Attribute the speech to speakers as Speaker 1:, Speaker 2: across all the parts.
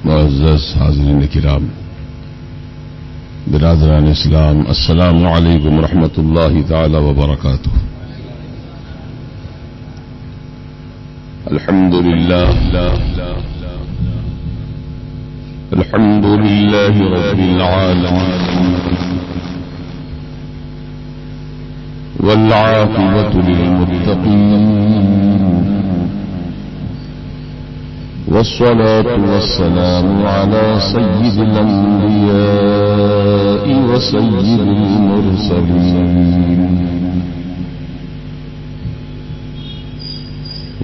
Speaker 1: معزز حاضرین کرام، برادران اسلام، السلام علیکم ورحمۃ اللہ تعالی وبرکاتہ۔ الحمد للہ رب العالمین والعاقبۃ للمتقین والصلاة والسلام على سيد الأنبياء وسيد المرسلين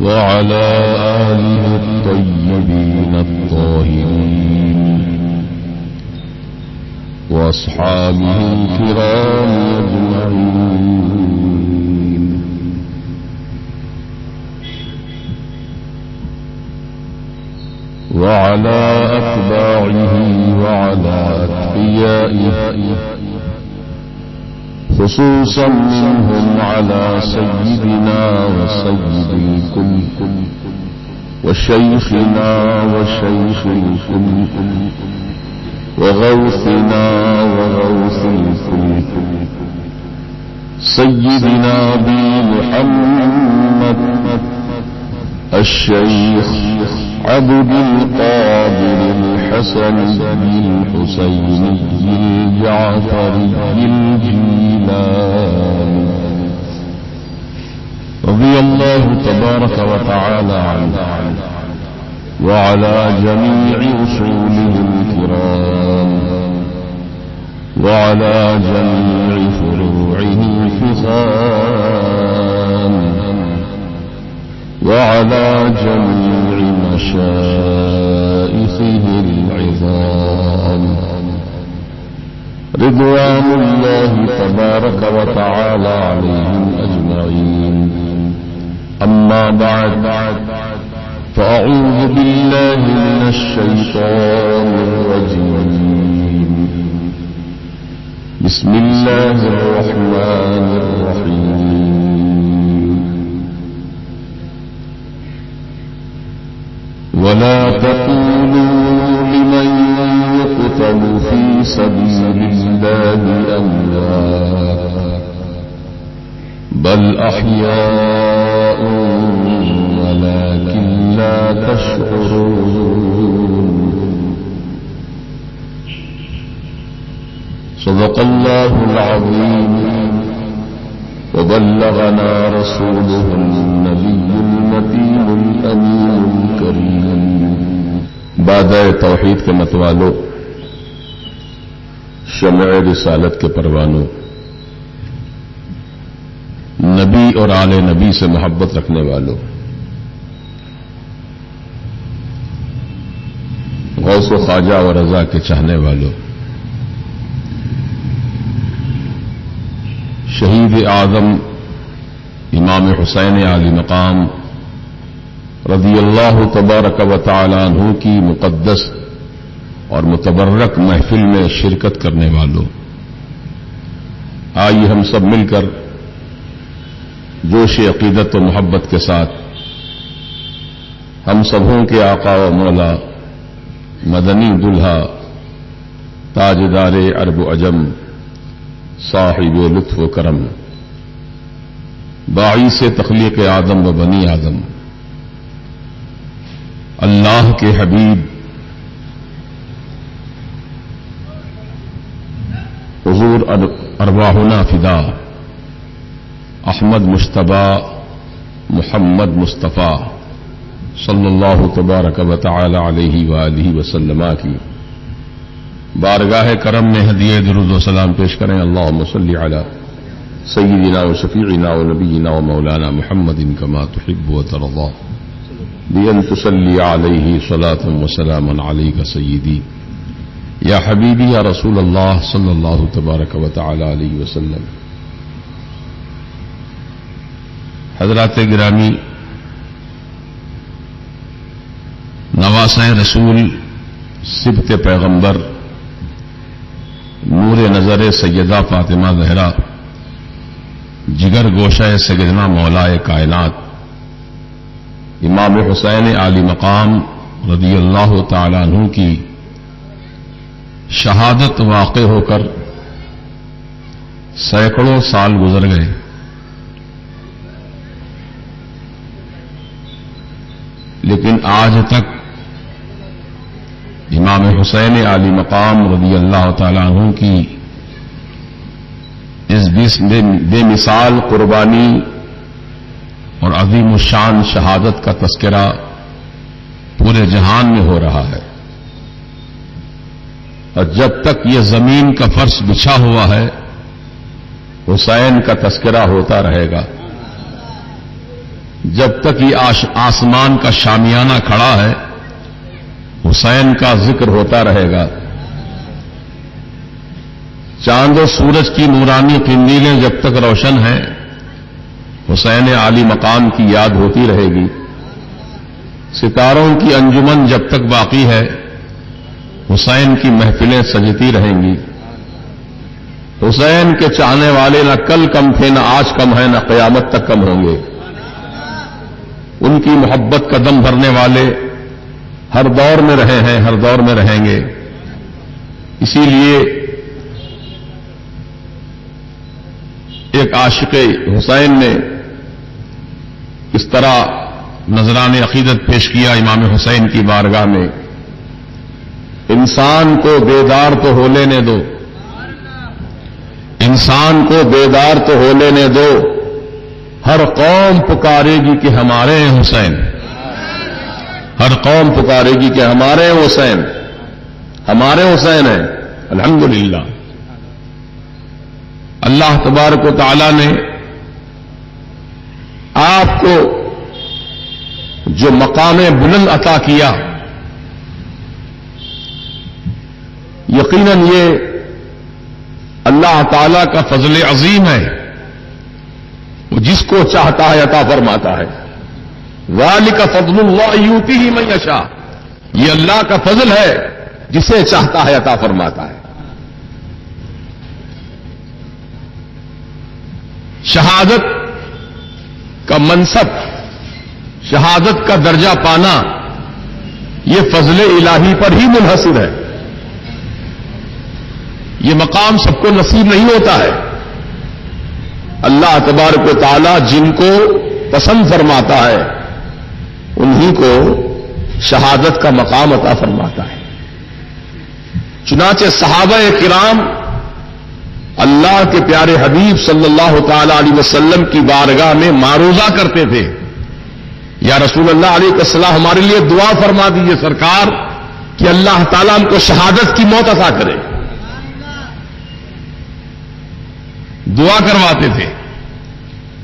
Speaker 1: وعلى آله الطيبين الطاهرين وأصحابه الكرام أجمعين. وعلى أتباعه وعلى أتقيائه خصوصا منهم على سيدنا وسيد الكل وشيخنا وشيخ الكل وغوثنا وغوث الكل سيدنا أبي محمد الشيخ عبد القادر الحسن الحسيني الجعفري الجيلاني رضي الله تبارك وتعالى عنه وعلى جميع أصوله الكرام وعلى جميع فروعه الفخام وعلى جميع مشائخه العظام رضوان الله تبارك وتعالى عليهم أجمعين. أما بعد، فأعوذ بالله من الشيطان الرجيم. بسم الله الرحمن الرحيم. ولا تقولوا لمن يقتل في سبيل الله أموات بل أحياء ولكن لا تشعرون. صدق الله العظيم وبلغنا رسوله النبي المتين الأمين الكريم. بعد توحید کے متوالو، شمع رسالت کے پروانوں، نبی اور آل نبی سے محبت رکھنے والوں، غوث و خواجہ و رضا کے چاہنے والوں، شہید اعظم امام حسین علی مقام رضی اللہ تبارک و تعالی عنہ کی مقدس اور متبرک محفل میں شرکت کرنے والوں، آئیے ہم سب مل کر جوش عقیدت و محبت کے ساتھ ہم سبوں کے آقا و مولا مدنی دلہا تاجدار عرب و عجم صاحب لطف و کرم باعث تخلیق آدم و بنی آدم اللہ کے حبیب حضور ارواحنا فدا احمد مجتبی محمد مصطفیٰ صلی اللہ تبارک و تعالی علیہ وآلہ وسلم کی بارگاہ کرم میں ہدیہ درود و سلام پیش کریں. اللہم صلی علی سیدنا و شفیعنا و نبینا و مولانا محمد کما تحب و ترضا بأن تصلی علیہ صلاة و سلام علیک سیدی یا حبیبی یا رسول اللہ صلی اللہ تبارک و تعالی علیہ وسلم. حضرات گرامی، نواسۂ رسول، سبط پیغمبر، نور نظر سیدہ فاطمہ زہرا، جگر گوشہ سیدنا مولائے کائنات امام حسین علی مقام رضی اللہ تعالی عنہ کی شہادت واقع ہو کر سینکڑوں سال گزر گئے، لیکن آج تک امام حسین عالی مقام رضی اللہ تعالی عنہ کی اس بے مثال قربانی اور عظیم الشان شہادت کا تذکرہ پورے جہان میں ہو رہا ہے، اور جب تک یہ زمین کا فرش بچھا ہوا ہے حسین کا تذکرہ ہوتا رہے گا، جب تک یہ آسمان کا شامیانہ کھڑا ہے حسین کا ذکر ہوتا رہے گا، چاند و سورج کی نورانی قندیلیں جب تک روشن ہیں حسین عالی مقام کی یاد ہوتی رہے گی، ستاروں کی انجمن جب تک باقی ہے حسین کی محفلیں سجتی رہیں گی، حسین کے چاہنے والے نہ کل کم تھے، نہ آج کم ہیں، نہ قیامت تک کم ہوں گے، ان کی محبت کا دم بھرنے والے ہر دور میں رہے ہیں، ہر دور میں رہیں گے۔ اسی لیے ایک عاشق حسین نے اس طرح نذران عقیدت پیش کیا امام حسین کی بارگاہ میں، انسان کو بیدار تو ہو لینے دو، انسان کو بیدار تو ہو لینے دو، ہر قوم پکارے گی کہ ہمارے ہیں حسین، ہر قوم پکارے گی کہ ہمارے حسین، ہمارے حسین ہیں۔ الحمدللہ اللہ تبارک و تعالی نے آپ کو جو مقام بلند عطا کیا، یقیناً یہ اللہ تعالی کا فضل عظیم ہے، وہ جس کو چاہتا ہے عطا فرماتا ہے۔ ذالک فضل اللہ یؤتیہ من یشاء، یہ اللہ کا فضل ہے، جسے چاہتا ہے عطا فرماتا ہے۔ شہادت کا منصب، شہادت کا درجہ پانا یہ فضل الہی پر ہی منحصر ہے، یہ مقام سب کو نصیب نہیں ہوتا ہے۔ اللہ تبارک و تعالی جن کو پسند فرماتا ہے انہی کو شہادت کا مقام عطا فرماتا ہے۔ چنانچہ صحابہ کرام اللہ کے پیارے حبیب صلی اللہ تعالی علیہ وسلم کی بارگاہ میں معروضہ کرتے تھے، یا رسول اللہ علیہ السلام ہمارے لیے دعا فرما دیجیے سرکار کہ اللہ تعالیٰ ہم کو شہادت کی موت عطا کرے، دعا کرواتے تھے،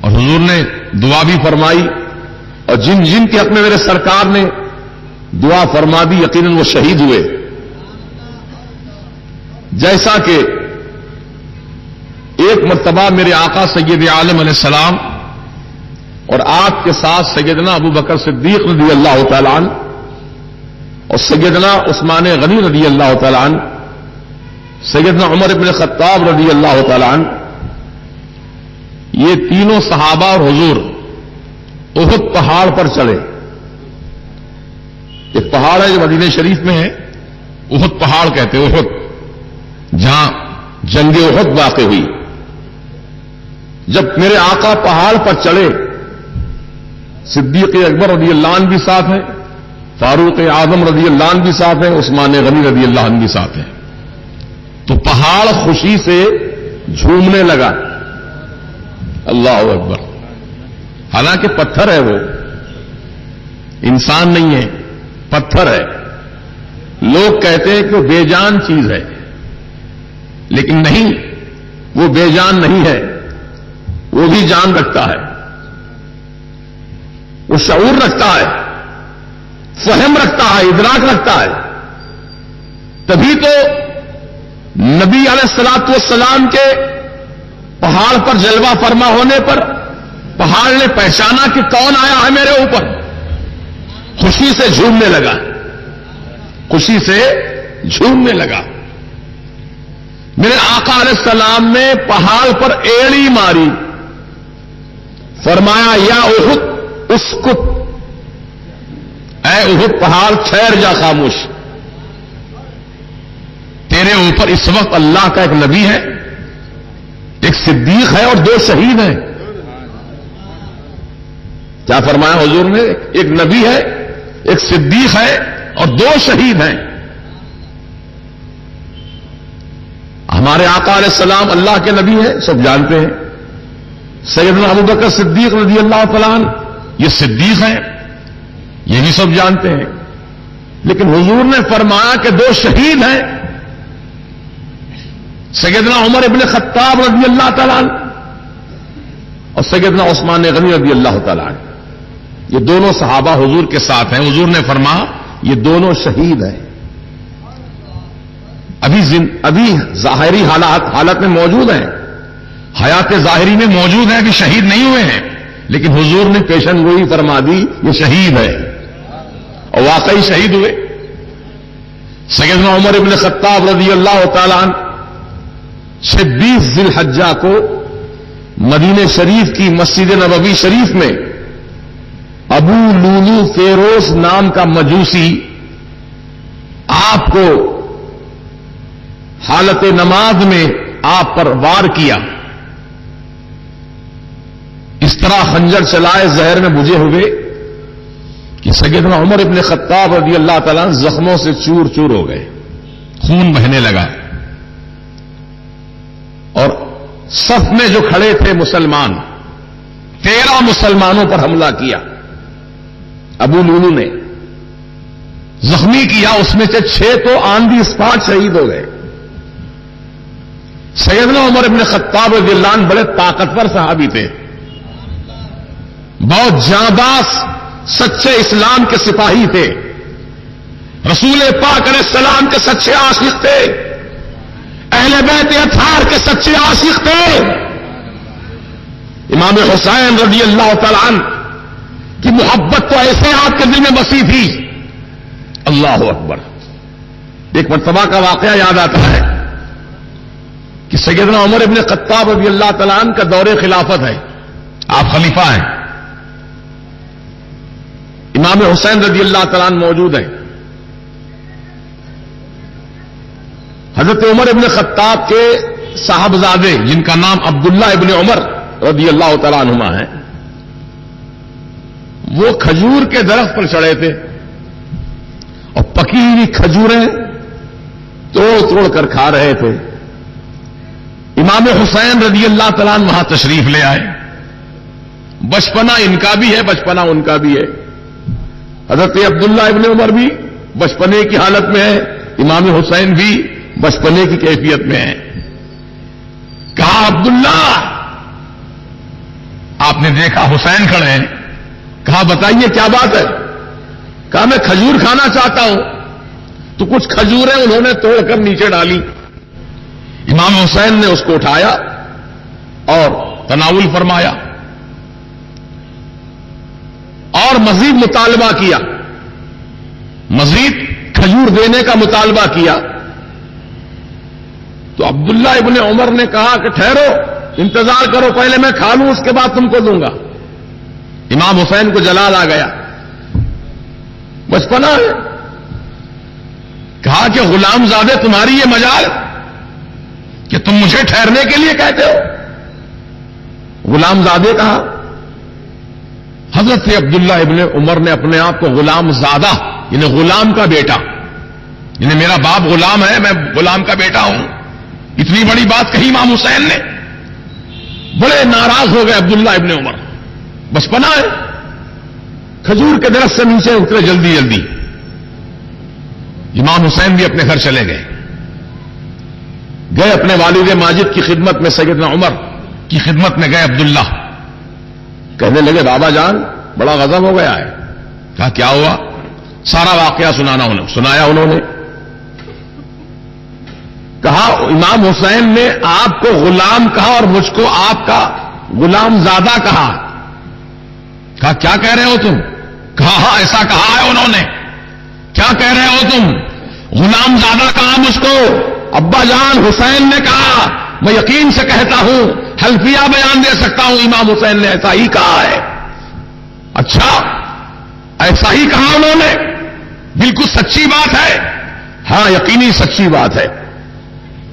Speaker 1: اور حضور نے دعا بھی فرمائی، اور جن جن کے حق میں میرے سرکار نے دعا فرما دی یقیناً وہ شہید ہوئے۔ جیسا کہ ایک مرتبہ میرے آقا سید عالم علیہ السلام اور آپ کے ساتھ سیدنا ابو بکر صدیق رضی اللہ تعالی عنہ اور سیدنا عثمان غنی رضی اللہ تعالی عنہ، سیدنا عمر بن خطاب رضی اللہ تعالی عنہ، یہ تینوں صحابہ اور حضور احد پہاڑ پر چڑھے۔ ایک پہاڑ ہے جو مدینہ شریف میں ہے، احد پہاڑ کہتے ہیں، احد، جہاں جنگ احد واقع ہوئی۔ جب میرے آقا پہاڑ پر چڑھے، صدیق اکبر رضی اللہ عنہ بھی ساتھ ہیں، فاروق اعظم رضی اللہ عنہ بھی ساتھ ہیں، عثمان غنی رضی اللہ عنہ بھی ساتھ ہیں، تو پہاڑ خوشی سے جھومنے لگا۔ اللہ اکبر! حالانکہ پتھر ہے، وہ انسان نہیں ہے، پتھر ہے۔ لوگ کہتے ہیں کہ وہ بے جان چیز ہے، لیکن نہیں، وہ بے جان نہیں ہے، وہ بھی جان رکھتا ہے، وہ شعور رکھتا ہے، فہم رکھتا ہے، ادراک رکھتا ہے۔ تبھی تو نبی علیہ الصلوۃ والسلام کے پہاڑ پر جلوہ فرما ہونے پر پہاڑ نے پہچانا کہ کون آیا ہے میرے اوپر، خوشی سے جھومنے لگا، خوشی سے جھومنے لگا۔ میرے آقا علیہ السلام نے پہاڑ پر ایڑی ماری، فرمایا یا احد اسکت، اے احد پہاڑ ٹھہر جا خاموش، تیرے اوپر اس وقت اللہ کا ایک نبی ہے، ایک صدیق ہے اور 2 شہید ہیں۔ کیا فرمایا حضور نے؟ ایک نبی ہے، ایک صدیق ہے اور 2 شہید ہیں۔ ہمارے آقا علیہ السلام اللہ کے نبی ہیں، سب جانتے ہیں۔ سیدنا ابوبکر صدیق رضی اللہ تعالیٰ عنہ یہ صدیق ہیں، یہ بھی سب جانتے ہیں۔ لیکن حضور نے فرمایا کہ 2 شہید ہیں، سیدنا عمر ابن خطاب رضی اللہ تعالیٰ عنہ اور سیدنا عثمان غنی رضی اللہ تعالیٰ عنہ، یہ دونوں صحابہ حضور کے ساتھ ہیں۔ حضور نے فرمایا یہ دونوں شہید ہیں، ابھی ظاہری حالت میں موجود ہیں، حیات ظاہری میں موجود ہیں، ابھی شہید نہیں ہوئے ہیں، لیکن حضور نے پیشن گوئی فرما دی یہ شہید ہے، اور واقعی شہید ہوئے۔ سیدنا عمر ابن خطاب رضی اللہ تعالیٰ عنہ 26 ذی الحجہ کو مدینہ شریف کی مسجد نبوی شریف میں ابو لولو فیروز نام کا مجوسی آپ کو حالت نماز میں آپ پر وار کیا، اس طرح خنجر چلائے زہر میں بجھے ہوئے کہ سیدنا عمر ابن خطاب رضی اللہ تعالیٰ زخموں سے چور چور ہو گئے، خون بہنے لگا، اور صف میں جو کھڑے تھے مسلمان 13 مسلمانوں پر حملہ کیا ابو لولو نے، زخمی کیا، اس میں سے 6 تو آن دی اسپاٹ شہید ہو گئے۔ سیدنا عمر ابن خطاب رضی اللہ عنہ بڑے طاقتور صحابی تھے، بہت جانباز سچے اسلام کے سپاہی تھے، رسول پاک علیہ السلام کے سچے عاشق تھے، اہل بیت اطہار کے سچے عاشق تھے۔ امام حسین رضی اللہ تعالی عنہ کی محبت تو ایسے آپ کے دل میں بسی تھی، اللہ اکبر۔ ایک مرتبہ کا واقعہ یاد آتا ہے کہ سیدنا عمر ابن خطاب رضی اللہ تعالیٰ عنہ کا دور خلافت ہے، آپ خلیفہ ہیں، امام حسین رضی اللہ تعالیٰ عنہ موجود ہیں۔ حضرت عمر ابن خطاب کے صاحبزادے جن کا نام عبداللہ ابن عمر رضی اللہ تعالیٰ عنہما ہے، وہ کھجور کے درخت پر چڑھے تھے اور پکی ہوئی کھجوریں توڑ توڑ کر کھا رہے تھے۔ امام حسین رضی اللہ تعالیٰ عنہ وہاں تشریف لے آئے، بچپنا ان کا بھی ہے، بچپنا ان کا بھی ہے، حضرت عبداللہ ابن عمر بھی بچپنے کی حالت میں ہے، امام حسین بھی بچپنے کی کیفیت میں ہے۔ کہا عبداللہ، آپ نے دیکھا حسین کھڑے ہیں، کہا بتائیے کیا بات ہے؟ کہا میں کھجور کھانا چاہتا ہوں، تو کچھ کھجوریں انہوں نے توڑ کر نیچے ڈالی، امام حسین نے اس کو اٹھایا اور تناول فرمایا اور مزید مطالبہ کیا، مزید کھجور دینے کا مطالبہ کیا۔ تو عبداللہ ابن عمر نے کہا کہ ٹھہرو، انتظار کرو، پہلے میں کھا لوں اس کے بعد تم کو دوں گا۔ امام حسین کو جلال آ گیا، بچپنا ہے، کہا کہ غلام زادے تمہاری یہ مجال کہ تم مجھے ٹھہرنے کے لیے کہتے ہو؟ غلام زادے کہا۔ حضرت عبداللہ ابن عمر نے اپنے آپ کو غلام زادہ، یعنی غلام کا بیٹا، یعنی میرا باپ غلام ہے، میں غلام کا بیٹا ہوں، اتنی بڑی بات کہی امام حسین نے۔ بڑے ناراض ہو گئے عبداللہ ابن عمر، بچپنا ہے، کھجور کے درخت سے نیچے اترے جلدی جلدی۔ امام حسین بھی اپنے گھر چلے گئے اپنے والد ماجد کی خدمت میں، سیدنا عمر کی خدمت میں گئے عبداللہ، کہنے لگے بابا جان بڑا غضب ہو گیا ہے۔ کہا کیا ہوا؟ سارا واقعہ سنایا انہوں نے۔ کہا امام حسین نے آپ کو غلام کہا اور مجھ کو آپ کا غلام زادہ کہا۔ کہا کیا کہہ رہے ہو تم؟ کہا ہاں ایسا کہا ہے انہوں نے۔ کیا کہہ رہے ہو تم؟ غلام زادہ کہا مجھ کو۔ ابا جان حسین نے کہا، میں یقین سے کہتا ہوں، حلفیہ بیان دے سکتا ہوں، امام حسین نے ایسا ہی کہا ہے۔ اچھا ایسا ہی کہا انہوں نے، بالکل سچی بات ہے، ہاں یقینی سچی بات ہے۔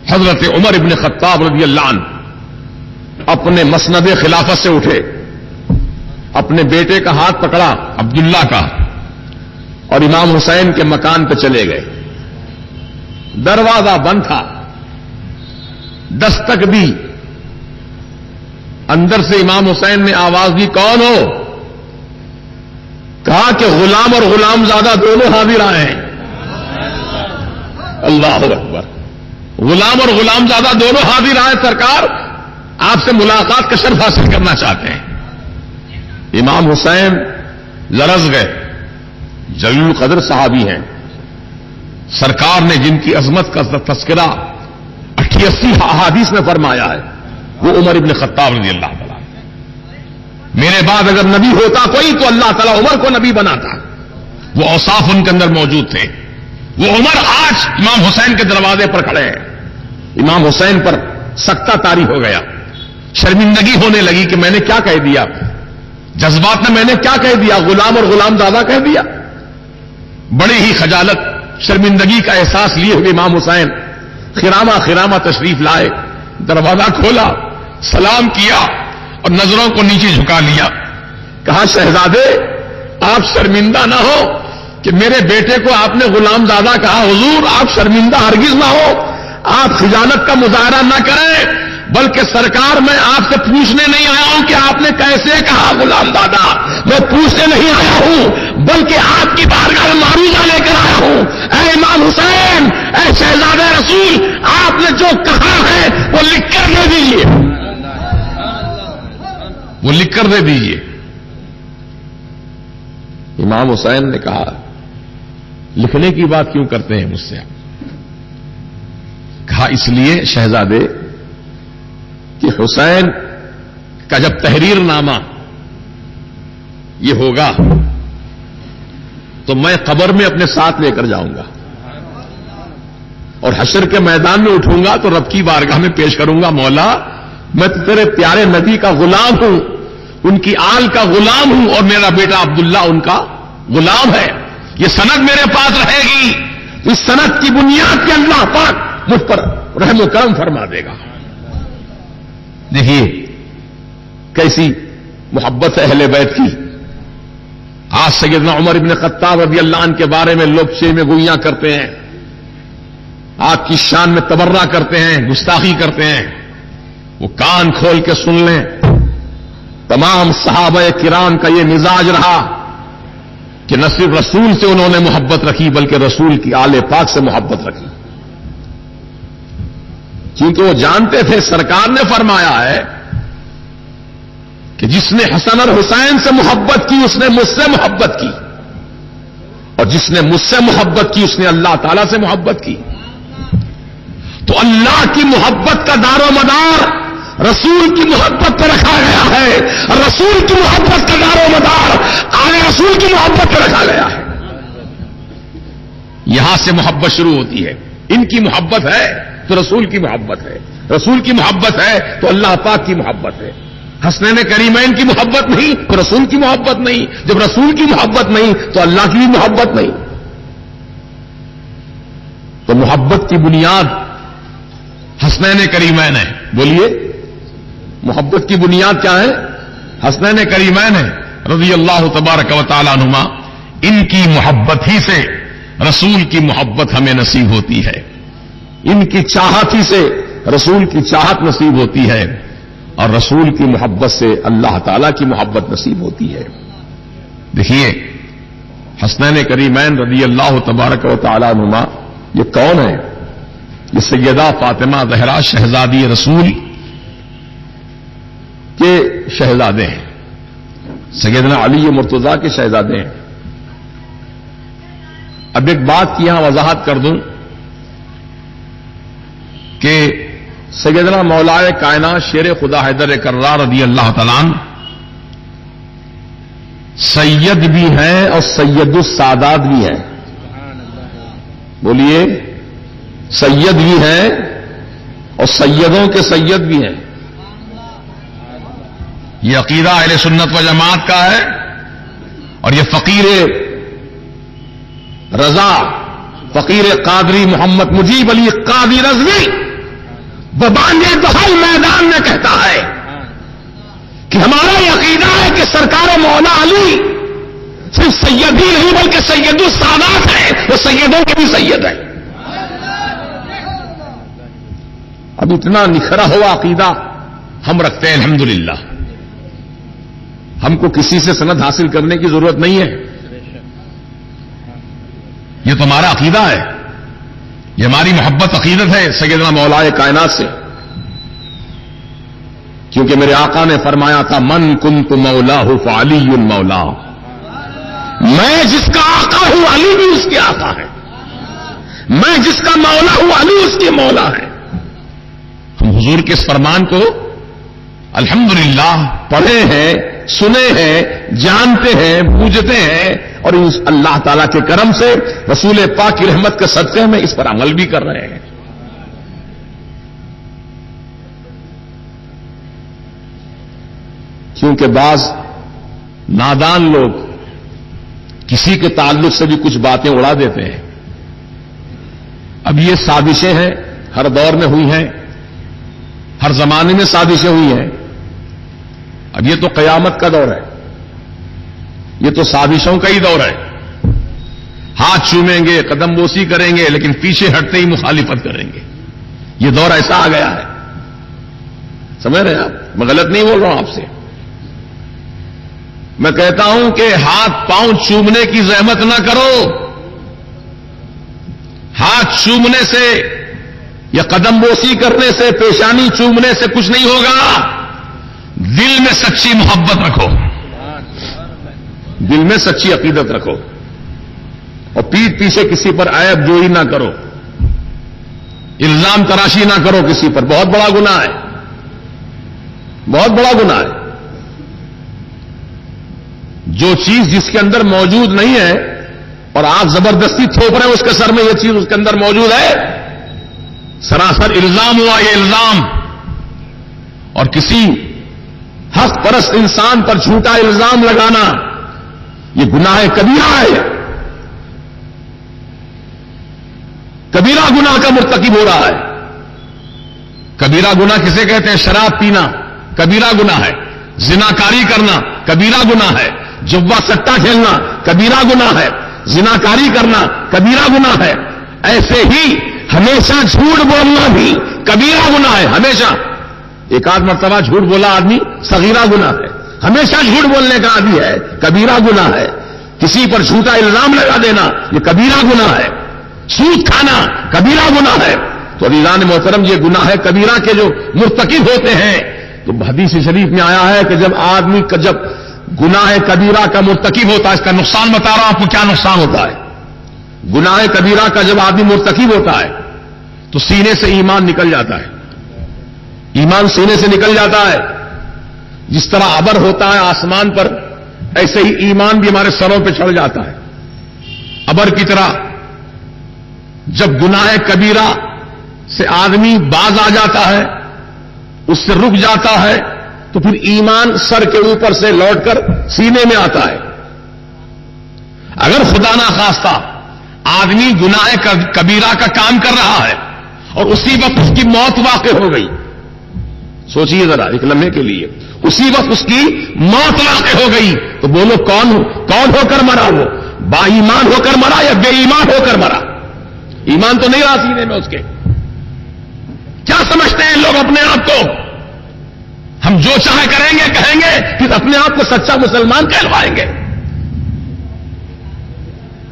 Speaker 1: حضرت عمر ابن خطاب رضی اللہ عنہ اپنے مسند خلافت سے اٹھے، اپنے بیٹے کا ہاتھ پکڑا عبداللہ کا، اور امام حسین کے مکان پہ چلے گئے۔ دروازہ بند تھا، دستک دی، اندر سے امام حسین نے آواز دی، کون ہو؟ کہا کہ غلام اور غلام زادہ دونوں حاضر آئے ہیں۔ اللہ اکبر، غلام اور غلام زادہ دونوں حاضر آئے، سرکار آپ سے ملاقات کا شرف حاصل کرنا چاہتے ہیں۔ امام حسین لرز گئے، جلیل القدر صحابی ہیں، سرکار نے جن کی عظمت کا تذکرہ 88 احادیث میں فرمایا ہے وہ عمر ابن خطاب رضی اللہ تعالیٰ۔ میرے بعد اگر نبی ہوتا کوئی تو اللہ تعالیٰ عمر کو نبی بناتا، وہ اوصاف ان کے اندر موجود تھے۔ وہ عمر آج امام حسین کے دروازے پر کھڑے ہیں۔ امام حسین پر سکتہ طاری ہو گیا، شرمندگی ہونے لگی کہ میں نے کیا کہہ دیا، جذبات میں نے کیا کہہ دیا، غلام اور غلام زادہ کہہ دیا۔ بڑی ہی خجالت، شرمندگی کا احساس لیے ہوئے امام حسین خرامہ تشریف لائے، دروازہ کھولا، سلام کیا اور نظروں کو نیچے جھکا لیا۔ کہا شہزادے آپ شرمندہ نہ ہو کہ میرے بیٹے کو آپ نے غلام زادہ کہا، حضور آپ شرمندہ ہرگز نہ ہو، آپ خجالت کا مظاہرہ نہ کریں، بلکہ سرکار میں آپ سے پوچھنے نہیں آیا ہوں کہ آپ نے کیسے کہا غلام زادہ، میں پوچھنے نہیں آیا ہوں بلکہ آپ کی بارگاہ میں معروضہ لے کر آیا ہوں۔ اے امام حسین، اے شہزادہ رسول، آپ نے جو کہا ہے وہ لکھ کر دے دیجیے، وہ لکھ کر دے دیجیے۔ امام حسین نے کہا لکھنے کی بات کیوں کرتے ہیں مجھ سے؟ کہا اس لیے شہزادے کہ حسین کا جب تحریر نامہ یہ ہوگا تو میں قبر میں اپنے ساتھ لے کر جاؤں گا، اور حشر کے میدان میں اٹھوں گا تو رب کی بارگاہ میں پیش کروں گا، مولا میں تو تیرے پیارے نبی کا غلام ہوں، ان کی آل کا غلام ہوں، اور میرا بیٹا عبداللہ ان کا غلام ہے، یہ سند میرے پاس رہے گی، اس سند کی بنیاد پہ اللہ پاک مجھ پر رحم و کرم فرما دے گا۔ دیکھیے کیسی محبت ہے اہل بیت کی۔ آج سیدنا عمر ابن خطاب رضی اللہ عنہ کے بارے میں لوگ شے میں گوئیاں کرتے ہیں، آپ کی شان میں تبرہ کرتے ہیں، گستاخی کرتے ہیں، وہ کان کھول کے سن لیں۔ تمام صحابہ کرام کا یہ مزاج رہا کہ نہ صرف رسول سے انہوں نے محبت رکھی بلکہ رسول کی آل پاک سے محبت رکھی، کیونکہ وہ جانتے تھے سرکار نے فرمایا ہے کہ جس نے حسن اور حسین سے محبت کی اس نے مجھ سے محبت کی، اور جس نے مجھ سے محبت کی اس نے اللہ تعالی سے محبت کی۔ تو اللہ کی محبت کا دار و مدار رسول کی محبت پر رکھا گیا ہے، رسول کی محبت کا دار و مدار آل رسول کی محبت پر رکھا گیا ہے۔ یہاں سے محبت شروع ہوتی ہے، ان کی محبت ہے تو رسول کی محبت ہے، رسول کی محبت ہے تو اللہ پاک کی محبت ہے۔ حسنین کریمین کی محبت نہیں تو رسول کی محبت نہیں، جب رسول کی محبت نہیں تو اللہ کی بھی محبت نہیں۔ تو محبت کی بنیاد حسنین کریمین ہے۔ بولیے محبت کی بنیاد کیا ہے؟ حسنین کریمین ہے رضی اللہ تبارک و تعالی عنہما۔ ان کی محبت ہی سے رسول کی محبت ہمیں نصیب ہوتی ہے، ان کی چاہت ہی سے رسول کی چاہت نصیب ہوتی ہے، اور رسول کی محبت سے اللہ تعالی کی محبت نصیب ہوتی ہے۔ دیکھیے حسنین کریمین رضی اللہ تبارک و تعالی عنہما یہ کون ہے؟ یہ سیدہ فاطمہ زہرا شہزادی رسول کے شہزادے ہیں، سیدنا علی مرتضیٰ کے شہزادے ہیں۔ اب ایک بات کی یہاں وضاحت کر دوں کہ سیدنا مولائے کائنات شیر خدا حیدر کرار رضی اللہ تعالیٰ عنہ سید بھی ہیں اور سید السادات بھی ہیں۔ بولیے سید بھی ہیں اور سیدوں کے سید بھی ہیں۔ یہ عقیدہ اہل سنت و جماعت کا ہے، اور یہ فقیر رضا، فقیر قادری محمد مجیب علی قادری رضوی ببانگ دہل میدان میں کہتا ہے کہ ہمارا یہ عقیدہ ہے کہ سرکار مولا علی صرف سید ہی نہیں بلکہ سید السادات ہے، وہ سیدوں کے بھی سید ہے۔ اب اتنا نکھرا ہوا عقیدہ ہم رکھتے ہیں الحمدللہ، ہم کو کسی سے سند حاصل کرنے کی ضرورت نہیں ہے، یہ تو ہمارا عقیدہ ہے، یہ ہماری محبت عقیدت ہے سیدنا مولا کائنات سے، کیونکہ میرے آقا نے فرمایا تھا من کنت مولاہ فعلی مولا، میں جس کا آقا ہوں علی بھی اس کے آقا ہے، میں جس کا مولا ہوں علی اس کے مولا ہے۔ ہم حضور کے اس فرمان کو الحمدللہ پڑھے ہیں، سنے ہیں، جانتے ہیں، بوجھتے ہیں، اور اللہ تعالیٰ کے کرم سے رسول پاک کی رحمت کے صدقے میں اس پر عمل بھی کر رہے ہیں۔ کیونکہ بعض نادان لوگ کسی کے تعلق سے بھی کچھ باتیں اڑا دیتے ہیں۔ اب یہ سازشیں ہیں، ہر دور میں ہوئی ہیں، ہر زمانے میں سازشیں ہوئی ہیں، اب یہ تو قیامت کا دور ہے، یہ تو سازشوں کا ہی دور ہے، ہاتھ چومیں گے، قدم بوسی کریں گے، لیکن پیچھے ہٹتے ہی مخالفت کریں گے، یہ دور ایسا آ گیا ہے۔ سمجھ رہے ہیں آپ؟ میں غلط نہیں بول رہا ہوں آپ سے، میں کہتا ہوں کہ ہاتھ پاؤں چومنے کی زحمت نہ کرو، ہاتھ چومنے سے یا قدم بوسی کرنے سے، پیشانی چومنے سے کچھ نہیں ہوگا، دل میں سچی محبت رکھو، دل میں سچی عقیدت رکھو، اور پیٹھ پیچھے کسی پر عیب جوئی نہ کرو، الزام تراشی نہ کرو کسی پر، بہت بڑا گناہ ہے، بہت بڑا گناہ ہے۔ جو چیز جس کے اندر موجود نہیں ہے اور آپ زبردستی تھوپ رہے ہیں اس کے سر میں، یہ چیز اس کے اندر موجود ہے، سراسر الزام ہوا یہ الزام، اور کسی حق پرست انسان پر جھوٹا الزام لگانا یہ گناہ کبیرہ ہے، کبیرہ گناہ کا مرتکب ہو رہا ہے۔ کبیرہ گناہ کسے کہتے ہیں؟ شراب پینا کبیرہ گناہ ہے، زناکاری کرنا کبیرہ گناہ ہے، جوا سٹا کھیلنا کبیرہ گناہ ہے، زناکاری کرنا کبیرہ گناہ ہے۔ ایسے ہی ہمیشہ جھوٹ بولنا بھی کبیرہ گناہ ہے، ہمیشہ۔ ایک آدھ مرتبہ جھوٹ بولا آدمی صغیرہ گناہ ہے، ہمیشہ جھوٹ بولنے کا عادی ہے کبیرہ گناہ ہے، کسی پر جھوٹا الزام لگا دینا یہ کبیرہ گناہ ہے، سود کھانا کبیرہ گناہ ہے۔ تو عزیزان محترم، یہ گناہ کبیرہ کے جو مرتکب ہوتے ہیں، تو حدیث شریف میں آیا ہے کہ جب آدمی جب گناہ کبیرہ کا مرتکب ہوتا ہے، اس کا نقصان بتا رہا ہوں آپ کو کیا نقصان ہوتا ہے۔ گناہ کبیرہ کا جب آدمی مرتکب ہوتا ہے تو سینے سے ایمان نکل جاتا ہے، ایمان سینے سے نکل جاتا ہے۔ جس طرح ابر ہوتا ہے آسمان پر، ایسے ہی ایمان بھی ہمارے سروں پہ چڑھ جاتا ہے ابر کی طرح۔ جب گناہ کبیرہ سے آدمی باز آ جاتا ہے، اس سے رک جاتا ہے، تو پھر ایمان سر کے اوپر سے لوٹ کر سینے میں آتا ہے۔ اگر خدا نہ خواستہ آدمی گناہ کبیرہ کا کام کر رہا ہے اور اسی وقت اس کی موت واقع ہو گئی، سوچئے ذرا ایک لمحے کے لیے، اسی وقت اس کی موت واقع ہو گئی، تو بولو کون ہو کر مرا؟ وہ با ایمان ہو کر مرا یا بے ایمان ہو کر مرا؟ ایمان تو نہیں رہا سینے میں اس کے۔ کیا سمجھتے ہیں لوگ اپنے آپ کو؟ ہم جو چاہے کریں گے کہیں گے، پھر اپنے آپ کو سچا مسلمان کہلوائیں گے۔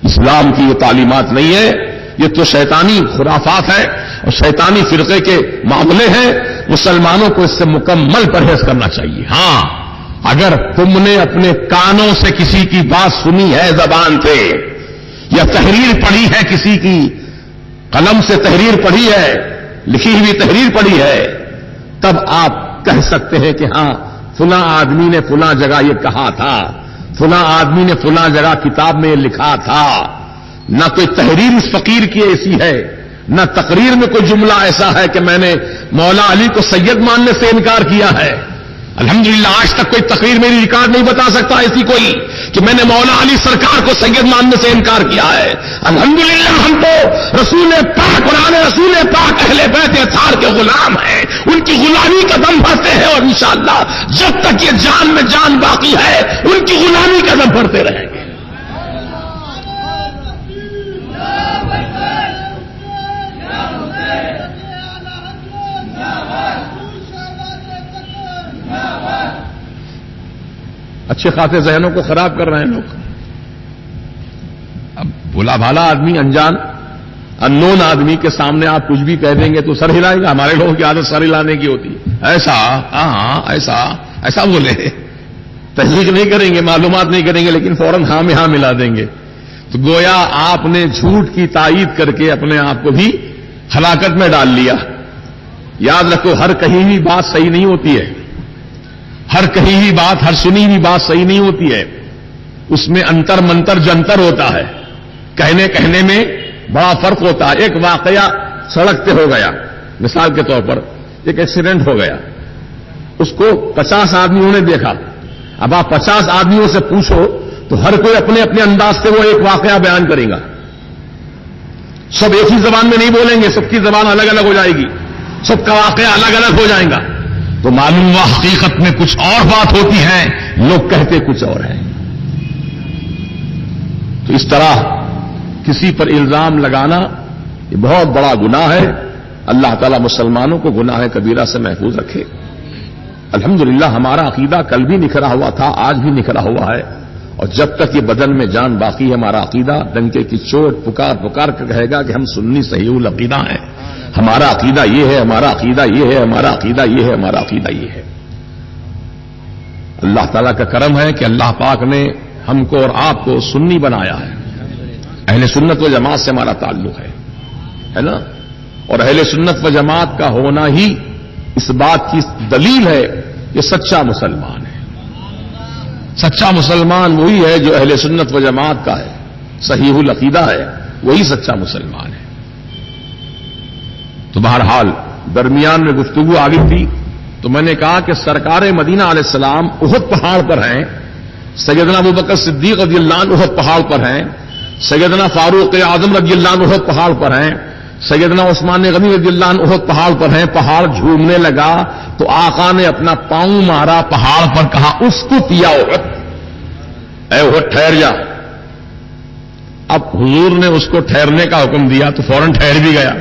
Speaker 1: اسلام کی یہ تعلیمات نہیں ہے، یہ تو شیطانی خرافات ہے اور شیطانی فرقے کے معاملے ہیں۔ مسلمانوں کو اس سے مکمل پرہیز کرنا چاہیے۔ ہاں، اگر تم نے اپنے کانوں سے کسی کی بات سنی ہے زبان سے، یا تحریر پڑھی ہے کسی کی، قلم سے تحریر پڑھی ہے، لکھی ہوئی تحریر پڑھی ہے، تب آپ کہہ سکتے ہیں کہ ہاں فلاں آدمی نے فلاں جگہ یہ کہا تھا، فلاں آدمی نے فلاں جگہ کتاب میں یہ لکھا تھا۔ نہ کوئی تحریر اس فقیر کی ایسی ہے، نہ تقریر میں کوئی جملہ ایسا ہے کہ میں نے مولا علی کو سید ماننے سے انکار کیا ہے، الحمدللہ آج تک کوئی تقریر میری ریکارڈ نہیں بتا سکتا ایسی کوئی کہ میں نے مولا علی سرکار کو سید ماننے سے انکار کیا ہے. الحمدللہ ہم تو رسول پاک قرآن رسول پاک اہل بیت اطہار کے غلام ہیں, ان کی غلامی کا دم بھرتے ہیں, اور انشاءاللہ جب تک یہ جان میں جان باقی ہے ان کی غلامی کا دم بھرتے رہیں گے. اچھے خاصے ذہنوں کو خراب کر رہے ہیں لوگ. اب بھولا بھالا آدمی, انجان انون آدمی کے سامنے آپ کچھ بھی کہہ دیں گے تو سر ہلائے گا. ہمارے لوگوں کی عادت سر ہلانے کی ہوتی ہے. ایسا ہاں ایسا ایسا بولے, تحقیق نہیں کریں گے, معلومات نہیں کریں گے, لیکن فوراً ہاں میں ہاں ملا دیں گے. تو گویا آپ نے جھوٹ کی تائید کر کے اپنے آپ کو بھی ہلاکت میں ڈال لیا. یاد رکھو ہر کہیں بھی بات صحیح نہیں ہوتی ہے, ہر کہیں بھی بات, ہر سنی بھی بات صحیح نہیں ہوتی ہے. اس میں انتر منتر جنتر ہوتا ہے, کہنے میں بڑا فرق ہوتا ہے. ایک واقعہ سڑک پہ ہو گیا, مثال کے طور پر ایک ایکسیڈنٹ ہو گیا, اس کو 50 آدمیوں نے دیکھا. اب آپ 50 آدمیوں سے پوچھو تو ہر کوئی اپنے اپنے انداز سے وہ ایک واقعہ بیان کرے گا. سب ایک ہی زبان میں نہیں بولیں گے, سب کی زبان الگ الگ ہو جائے گی, سب کا واقعہ الگ الگ ہو جائے گا. تو معلوم ہوا حقیقت میں کچھ اور بات ہوتی ہے, لوگ کہتے کچھ اور ہیں. تو اس طرح کسی پر الزام لگانا یہ بہت بڑا گناہ ہے. اللہ تعالیٰ مسلمانوں کو گناہ کبیرہ سے محفوظ رکھے. الحمدللہ ہمارا عقیدہ کل بھی نکھرا ہوا تھا, آج بھی نکھرا ہوا ہے, اور جب تک یہ بدن میں جان باقی ہے ہمارا عقیدہ ڈنکے کی چوٹ پکار پکار کر کہے گا کہ ہم سنی صحیح العقیدہ ہیں. ہمارا عقیدہ یہ ہے, ہمارا عقیدہ یہ ہے, ہمارا عقیدہ یہ ہے, ہمارا عقیدہ یہ ہے. اللہ تعالیٰ کا کرم ہے کہ اللہ پاک نے ہم کو اور آپ کو سنی بنایا ہے. اہل سنت و جماعت سے ہمارا تعلق ہے نا, اور اہل سنت و جماعت کا ہونا ہی اس بات کی دلیل ہے کہ سچا مسلمان ہے. سچا مسلمان وہی ہے جو اہل سنت و جماعت کا ہے, صحیح العقیدہ ہے, وہی سچا مسلمان ہے. تو بہرحال درمیان میں گفتگو آ گئی تھی تو میں نے کہا کہ سرکار مدینہ علیہ السلام احد پہاڑ پر ہیں, سیدنا ابوبکر صدیق رضی اللہ عنہ احد پہاڑ پر ہیں, سیدنا فاروق اعظم رضی اللہ عنہ احد پہاڑ پر ہیں, سیدنا عثمان غنی رضی اللہ عنہ احد پہاڑ پر ہیں. پہاڑ جھومنے لگا تو آقا نے اپنا پاؤں مارا پہاڑ پر, کہا اس کو پیا احد, اے احد ٹھہر جا. اب حضور نے اس کو ٹھہرنے کا حکم دیا تو فوراً ٹھہر بھی گیا.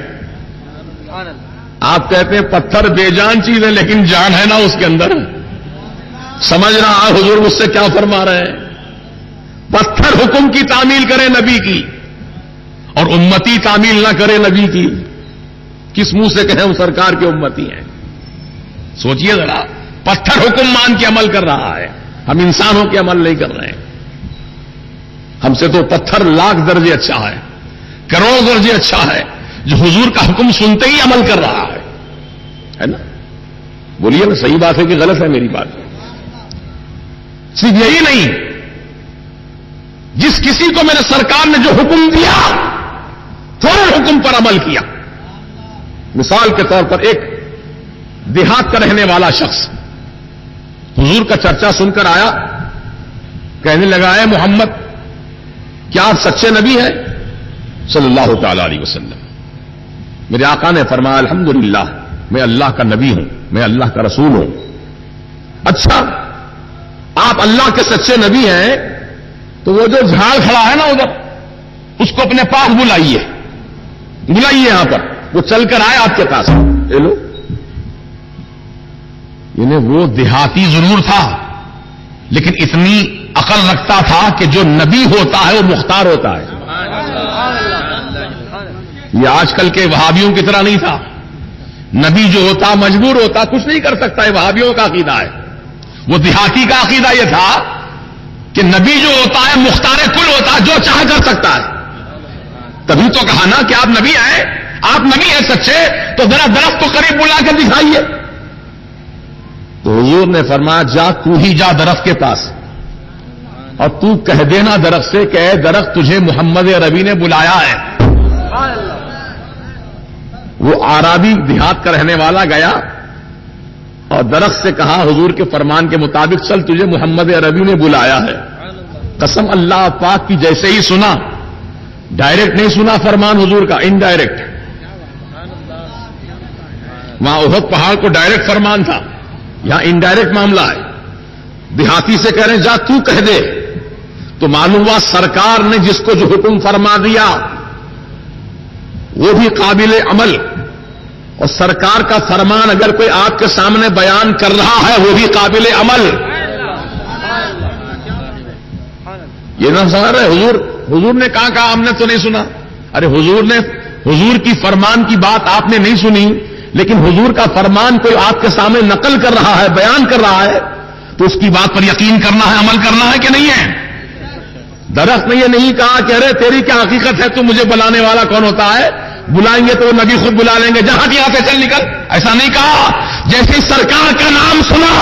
Speaker 1: آپ کہتے ہیں پتھر بے جان چیز ہے لیکن جان ہے نا اس کے اندر. سمجھ رہا حضور مجھ سے کیا فرما رہے ہیں. پتھر حکم کی تعمیل کرے نبی کی اور امتی تعمیل نہ کرے نبی کی. کس منہ سے کہیں ہم سرکار کے امتی ہیں. سوچئے ذرا, پتھر حکم مان کے عمل کر رہا ہے, ہم انسانوں کے عمل نہیں کر رہے ہیں. ہم سے تو پتھر لاکھ درجے اچھا ہے, کروڑ درجے اچھا ہے, جو حضور کا حکم سنتے ہی عمل کر رہا ہے نا. بولیے نا صحیح بات ہے کہ غلط ہے میری بات. صرف یہی نہیں, جس کسی کو میرے سرکار نے جو حکم دیا فوراً حکم پر عمل کیا. مثال کے طور پر ایک دیہات کا رہنے والا شخص حضور کا چرچا سن کر آیا, کہنے لگا ہے محمد کیا آپ سچے نبی ہیں صلی اللہ تعالی علیہ وسلم. میرے آقا نے فرمایا الحمدللہ میں اللہ کا نبی ہوں, میں اللہ کا رسول ہوں. اچھا آپ اللہ کے سچے نبی ہیں تو وہ جو جھاڑ کھڑا ہے نا ادھر, اس کو اپنے پاس بلائیے, بلائیے یہاں پر, وہ چل کر آئے آپ کے پاس. لے لو. یعنی وہ دیہاتی ضرور تھا لیکن اتنی عقل رکھتا تھا کہ جو نبی ہوتا ہے وہ مختار ہوتا ہے. یہ آج کل کے وہابیوں کی طرح نہیں تھا. نبی جو ہوتا مجبور ہوتا, کچھ نہیں کر سکتا. یہ وہابیوں کا عقیدہ ہے. وہ دیہاتی کا عقیدہ یہ تھا کہ نبی جو ہوتا ہے مختار کل ہوتا ہے, جو چاہ کر سکتا ہے. تبھی تو کہا نا کہ آپ نبی ہیں, آپ نبی ہیں سچے, تو ذرا درخت کو قریب بلا کر دکھائیے. تو حضور نے فرمایا جا تو ہی جا درخت کے پاس اور تو کہہ دینا درخت سے کہ اے درخت تجھے محمد عربی نے بلایا ہے. وہ عربی دیہات کا رہنے والا گیا, اور درخت سے کہا حضور کے فرمان کے مطابق چل تجھے محمد عربی نے بلایا ہے. قسم اللہ پاک کی جیسے ہی سنا, ڈائریکٹ نہیں سنا فرمان حضور کا, انڈائریکٹ. وہاں احد پہاڑ کو ڈائریکٹ فرمان تھا, یہاں انڈائریکٹ معاملہ ہے. دیہاتی سے کہہ رہے ہیں جا تو کہہ دے, تو معلوم ہوا سرکار نے جس کو جو حکم فرما دیا وہ بھی قابل عمل, اور سرکار کا فرمان اگر کوئی آپ کے سامنے بیان کر رہا ہے وہ بھی قابل عمل. یہ نہ سمجھ رہے حضور نے کہا ہم نے تو نہیں سنا. ارے حضور کی فرمان کی بات آپ نے نہیں سنی, لیکن حضور کا فرمان کوئی آپ کے سامنے نقل کر رہا ہے, بیان کر رہا ہے, تو اس کی بات پر یقین کرنا ہے, عمل کرنا ہے کہ نہیں ہے. درخت نے یہ نہیں کہا کہ ارے تیری کیا حقیقت ہے, تو مجھے بلانے والا کون ہوتا ہے, بلائیں گے تو وہ نبی خود بلا لیں گے, جہاں یہاں سے چل نکل. ایسا نہیں کہا. جیسے سرکار کا نام سنا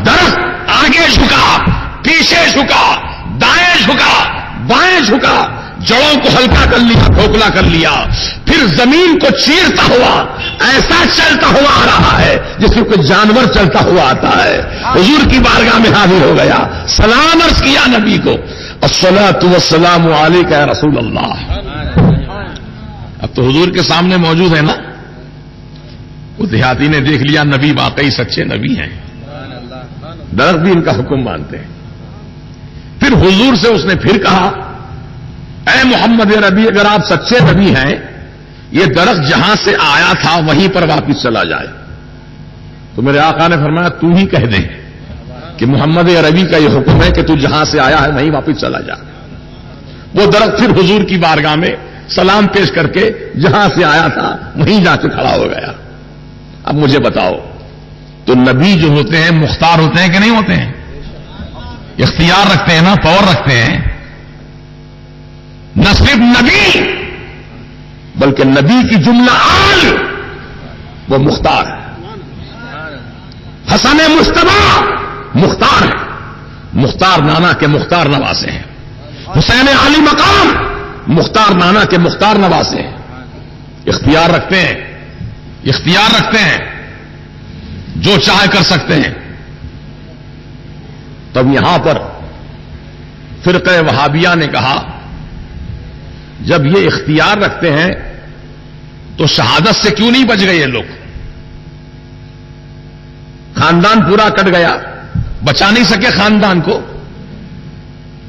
Speaker 1: درخت آگے جھکا, پیچھے جھکا, دائیں جھکا, بائیں جھکا, جڑوں کو ہلکا کر لیا, کھوکھلا کر لیا, پھر زمین کو چیرتا ہوا ایسا چلتا ہوا آ رہا ہے جس میں کوئی جانور چلتا ہوا آتا ہے. حضور کی بارگاہ میں حاضر ہو گیا, سلام عرض کیا نبی کو, الصلاۃ والسلام علیک یا رسول اللہ. اب تو حضور کے سامنے موجود ہے نا. وہ دیہاتی نے دیکھ لیا نبی واقعی سچے نبی ہیں, درخت بھی ان کا حکم مانتے ہیں. پھر حضور سے اس نے پھر کہا اے محمد عربی اگر آپ سچے نبی ہیں, یہ درخت جہاں سے آیا تھا وہیں پر واپس چلا جائے. تو میرے آقا نے فرمایا تو ہی کہہ دیں کہ محمد عربی کا یہ حکم ہے کہ تو جہاں سے آیا ہے وہیں واپس چلا جا. وہ درخت پھر حضور کی بارگاہ میں سلام پیش کر کے جہاں سے آیا تھا وہیں جا کے کھڑا ہو گیا. اب مجھے بتاؤ, تو نبی جو ہوتے ہیں مختار ہوتے ہیں کہ نہیں ہوتے ہیں؟ اختیار رکھتے ہیں نا, پاور رکھتے ہیں. نہ صرف نبی بلکہ نبی کی جملہ آل وہ مختار ہے. حسن مجتبی مختار ہے, مختار نانا کے مختار نواسے ہیں. حسین علی مقام مختار نانا کے مختار نواسے ہیں. اختیار رکھتے ہیں, اختیار رکھتے ہیں, جو چاہے کر سکتے ہیں. تب یہاں پر فرقہ وہابیہ نے کہا جب یہ اختیار رکھتے ہیں تو شہادت سے کیوں نہیں بچ گئے یہ لوگ؟ خاندان پورا کٹ گیا, بچا نہیں سکے خاندان کو.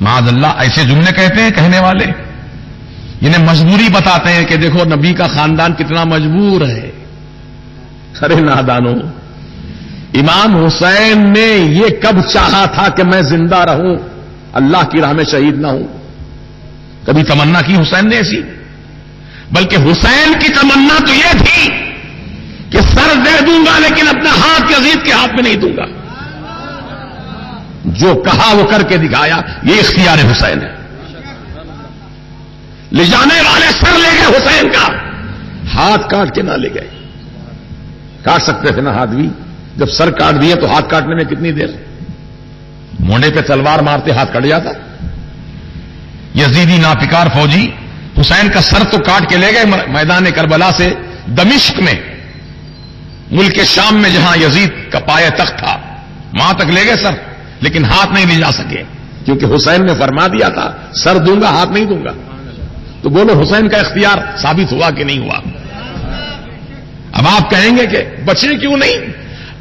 Speaker 1: معاذ اللہ ایسے جملے کہتے ہیں کہنے والے, انہیں مجبوری بتاتے ہیں کہ دیکھو نبی کا خاندان کتنا مجبور ہے. ارے نادانو, امام حسین نے یہ کب چاہا تھا کہ میں زندہ رہوں, اللہ کی راہ میں شہید نہ ہوں؟ کبھی تمنا کی حسین نے ایسی؟ بلکہ حسین کی تمنا تو یہ تھی کہ سر دے دوں گا لیکن اپنا ہاتھ یزید کے ہاتھ میں نہیں دوں گا. جو کہا وہ کر کے دکھایا, یہ اختیار حسین ہے. لے جانے والے سر لے گئے حسین کا, ہاتھ کاٹ کے نہ لے گئے. کاٹ سکتے تھے نا ہاتھ بھی, جب سر کاٹ دیے تو ہاتھ کاٹنے میں کتنی دیر؟ مونڈے پہ تلوار مارتے ہاتھ کٹ جاتا. یزیدی ناپکار فوجی حسین کا سر تو کاٹ کے لے گئے میدان کربلا سے دمشق میں, ملک شام میں جہاں یزید کا پایہ تخت تھا, وہاں تک لے گئے سر, لیکن ہاتھ نہیں لے جا سکے کیونکہ حسین نے فرما دیا تھا سر دوں گا ہاتھ نہیں دوں گا. تو بولو حسین کا اختیار ثابت ہوا کہ نہیں ہوا؟ اب آپ کہیں گے کہ بچنے کیوں نہیں؟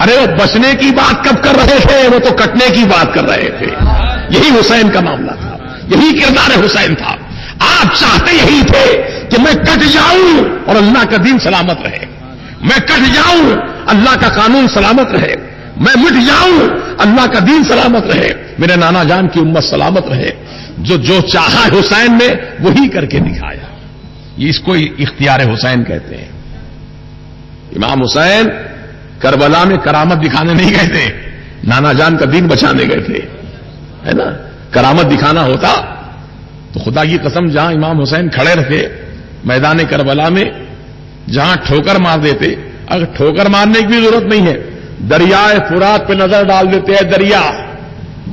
Speaker 1: ارے وہ بچنے کی بات کب کر رہے تھے, وہ تو کٹنے کی بات کر رہے تھے. یہی حسین کا معاملہ تھا, یہی کردار حسین تھا. آپ چاہتے یہی تھے کہ میں کٹ جاؤں اور اللہ کا دین سلامت رہے, میں کٹ جاؤں اللہ کا قانون سلامت رہے, میں مٹ جاؤں اللہ کا دین سلامت رہے, میرے نانا جان کی امت سلامت رہے. جو چاہا حسین نے وہی کر کے دکھایا. یہ اس کو اختیار حسین کہتے ہیں. امام حسین کربلا میں کرامت دکھانے نہیں گئے تھے, نانا جان کا دین بچانے گئے تھے, ہے نا. کرامت دکھانا ہوتا تو خدا کی قسم جہاں امام حسین کھڑے رہتے میدان کربلا میں, جہاں ٹھوکر مار دیتے, اگر ٹھوکر مارنے کی بھی ضرورت نہیں ہے, دریائے فرات پہ نظر ڈال دیتے ہیں, دریا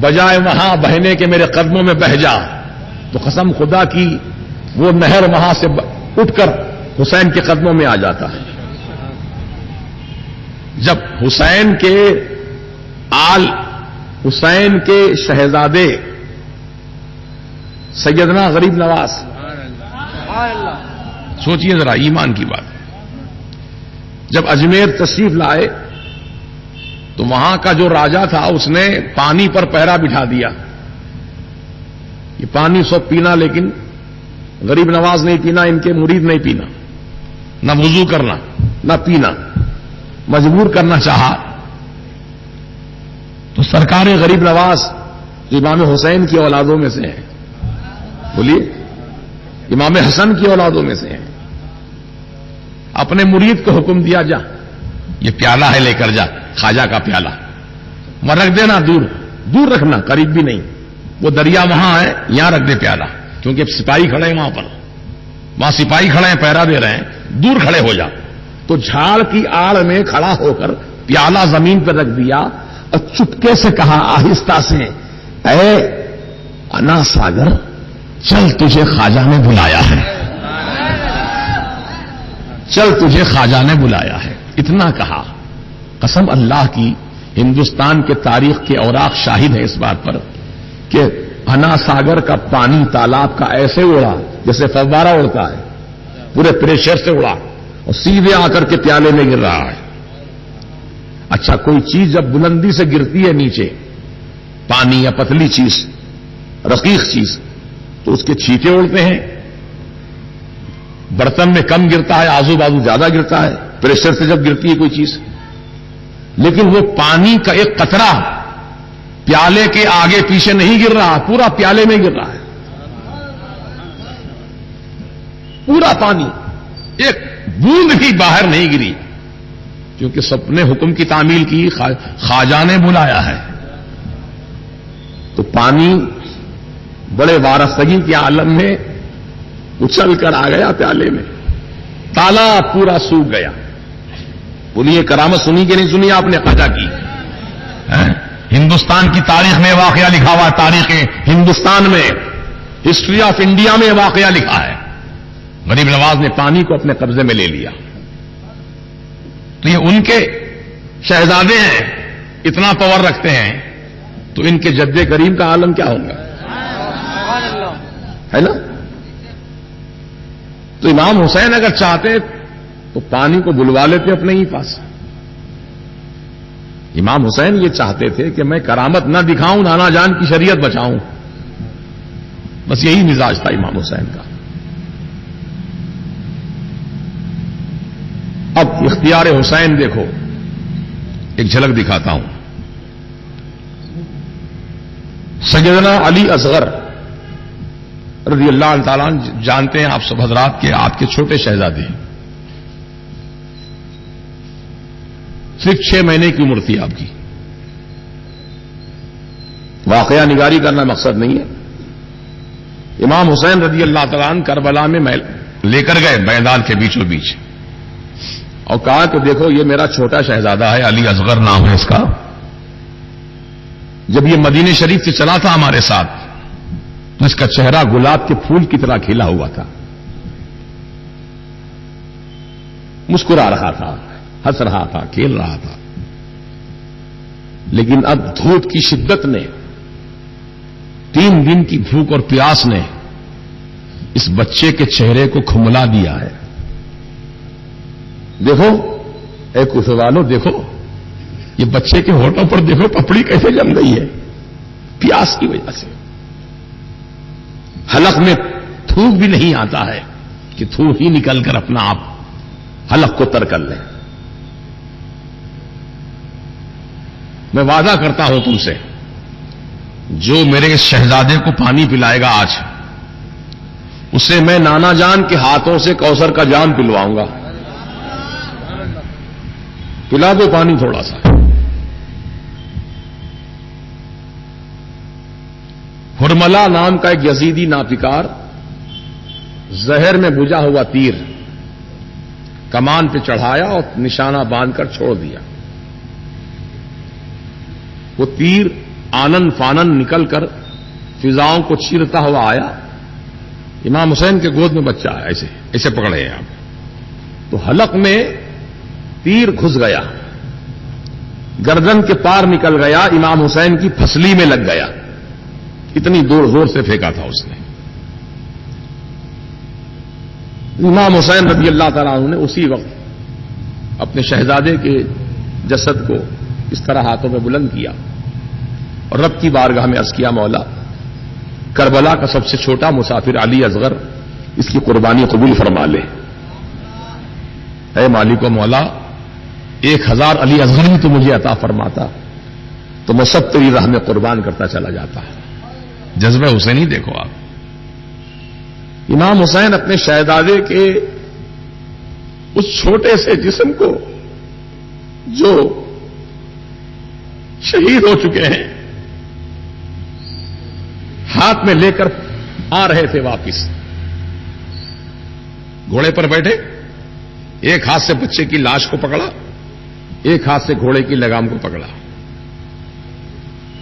Speaker 1: بجائے وہاں بہنے کے میرے قدموں میں بہ جا, تو قسم خدا کی وہ نہر وہاں سے اٹھ کر حسین کے قدموں میں آ جاتا ہے. جب حسین کے حسین کے شہزادے سیدنا غریب نواز، سوچئے ذرا ایمان کی بات، جب اجمیر تشریف لائے تو وہاں کا جو راجا تھا اس نے پانی پر پہرا بٹھا دیا، یہ پانی سب پینا، لیکن غریب نواز نہیں پینا، ان کے مرید نہیں پینا، نہ وضو کرنا نہ پینا، مجبور کرنا چاہا تو سرکار غریب نواز امام حسین کی اولادوں میں سے ہیں، بولیے امام حسن کی اولادوں میں سے ہیں، اپنے مرید کو حکم دیا، جا یہ پیالہ ہے لے کر جا، خواجہ کا پیالہ، وہ رکھ دینا، دور رکھنا، قریب بھی نہیں، وہ دریا وہاں ہے، یہاں رکھ دے پیالہ، کیونکہ سپاہی کھڑے ہیں وہاں سپاہی کھڑے ہیں، پہرا دے رہے ہیں، دور کھڑے ہو جا۔ تو جھاڑ کی آڑ میں کھڑا ہو کر پیالہ زمین پر رکھ دیا اور چپکے سے کہا آہستہ سے، اے انا ساگر، چل تجھے خواجہ نے بلایا ہے، چل تجھے خواجہ نے بلایا ہے، اتنا کہا۔ قسم اللہ کی، ہندوستان کے تاریخ کے اوراق شاہد ہے اس بات پر کہ انا ساگر کا پانی تالاب کا ایسے اڑا جیسے فوارہ اڑتا ہے، پورے پریشر سے اڑا اور سیدھے آ کر کے پیالے میں گر رہا ہے۔ اچھا، کوئی چیز جب بلندی سے گرتی ہے نیچے، پانی یا پتلی چیز، رقیق چیز، تو اس کے چھینٹے اڑتے ہیں، برتن میں کم گرتا ہے، آزو بازو زیادہ گرتا ہے، پریشر سے جب گرتی ہے کوئی چیز، لیکن وہ پانی کا ایک قطرہ پیالے کے آگے پیچھے نہیں گر رہا، پورا پیالے میں گر رہا ہے، پورا پانی، ایک بوند بھی باہر نہیں گری، کیونکہ سب نے حکم کی تعمیل کی، خواجہ نے بلایا ہے۔ تو پانی بڑے وارستگی کے عالم میں اچھل کر آ گیا پیالے میں، تالاب پورا سوکھ گیا۔ بولیے کرامت سنی کہ نہیں سنی آپ نے خواجہ کی؟ ہندوستان کی تاریخ میں واقعہ لکھا ہوا، تاریخ ہندوستان میں، ہسٹری آف انڈیا میں واقعہ لکھا ہے، غریب نواز نے پانی کو اپنے قبضے میں لے لیا۔ تو یہ ان کے شہزادے ہیں، اتنا پاور رکھتے ہیں، تو ان کے جد کریم کا عالم کیا ہوگا، ہے نا؟ تو امام حسین اگر چاہتے تو پانی کو بلوا لیتے اپنے ہی پاس۔ امام حسین یہ چاہتے تھے کہ میں کرامت نہ دکھاؤں، نانا جان کی شریعت بچاؤں، بس یہی مزاج تھا امام حسین کا۔ اب اختیار حسین دیکھو، ایک جھلک دکھاتا ہوں۔ سیدنا علی اصغر رضی اللہ تعالیٰ عنہ، جانتے ہیں آپ سب حضرات کے آپ کے چھوٹے شہزادے ہیں، صرف 6 مہینے کی عمر تھی آپ کی۔ واقعہ نگاری کرنا مقصد نہیں ہے۔ امام حسین رضی اللہ تعالیٰ عنہ کربلا میں لے کر گئے میدان کے بیچوں بیچ اور کہا کہ دیکھو یہ میرا چھوٹا شہزادہ ہے، علی اصغر نام ہے اس کا، جب یہ مدینے شریف سے چلا تھا ہمارے ساتھ تو اس کا چہرہ گلاب کے پھول کی طرح کھلا ہوا تھا، مسکرا رہا تھا، ہنس رہا تھا، کھیل رہا تھا، لیکن اب دھوپ کی شدت نے، 3 دن کی بھوک اور پیاس نے اس بچے کے چہرے کو کھملا دیا ہے۔ دیکھو اے کوفے والوں، دیکھو یہ بچے کے ہونٹوں پر دیکھو پپڑی کیسے جم گئی ہے، پیاس کی وجہ سے۔ حلق میں تھوک بھی نہیں آتا ہے کہ تھوک ہی نکل کر اپنا آپ حلق کو تر کر لیں۔ میں وعدہ کرتا ہوں تم سے، جو میرے اس شہزادے کو پانی پلائے گا آج، اسے میں نانا جان کے ہاتھوں سے کوثر کا جام پلواؤں گا۔ پلا دو پانی تھوڑا سا۔ ہرملا نام کا ایک یزیدی ناپکار زہر میں بجھا ہوا تیر کمان پہ چڑھایا اور نشانہ باندھ کر چھوڑ دیا۔ وہ تیر آنن فانن نکل کر فضاؤں کو چیرتا ہوا آیا، امام حسین کے گود میں بچہ ہے، ایسے ایسے پکڑے ہیں آپ، تو حلق میں تیر گھس گیا گردن کے پار نکل گیا، امام حسین کی پھسلی میں لگ گیا، اتنی زور سے پھینکا تھا اس نے. امام حسین رضی اللہ تعالیٰ عنہ نے اسی وقت اپنے شہزادے کے جسد کو اس طرح ہاتھوں میں بلند کیا اور رب کی بارگاہ میں عرض کیا، مولا کربلا کا سب سے چھوٹا مسافر علی اصغر، اس کی قربانی قبول فرما لے. اے مالک و مولا، 1000 علی اصغر بھی تو مجھے عطا فرماتا تو میں سب تیری راہ میں قربان کرتا چلا جاتا. جذبہ حسینی دیکھو آپ. امام حسین اپنے شہزادے کے اس چھوٹے سے جسم کو جو شہید ہو چکے ہیں ہاتھ میں لے کر آ رہے تھے واپس. گھوڑے پر بیٹھے، ایک ہاتھ سے بچے کی لاش کو پکڑا، ایک ہاتھ سے گھوڑے کی لگام کو پکڑا.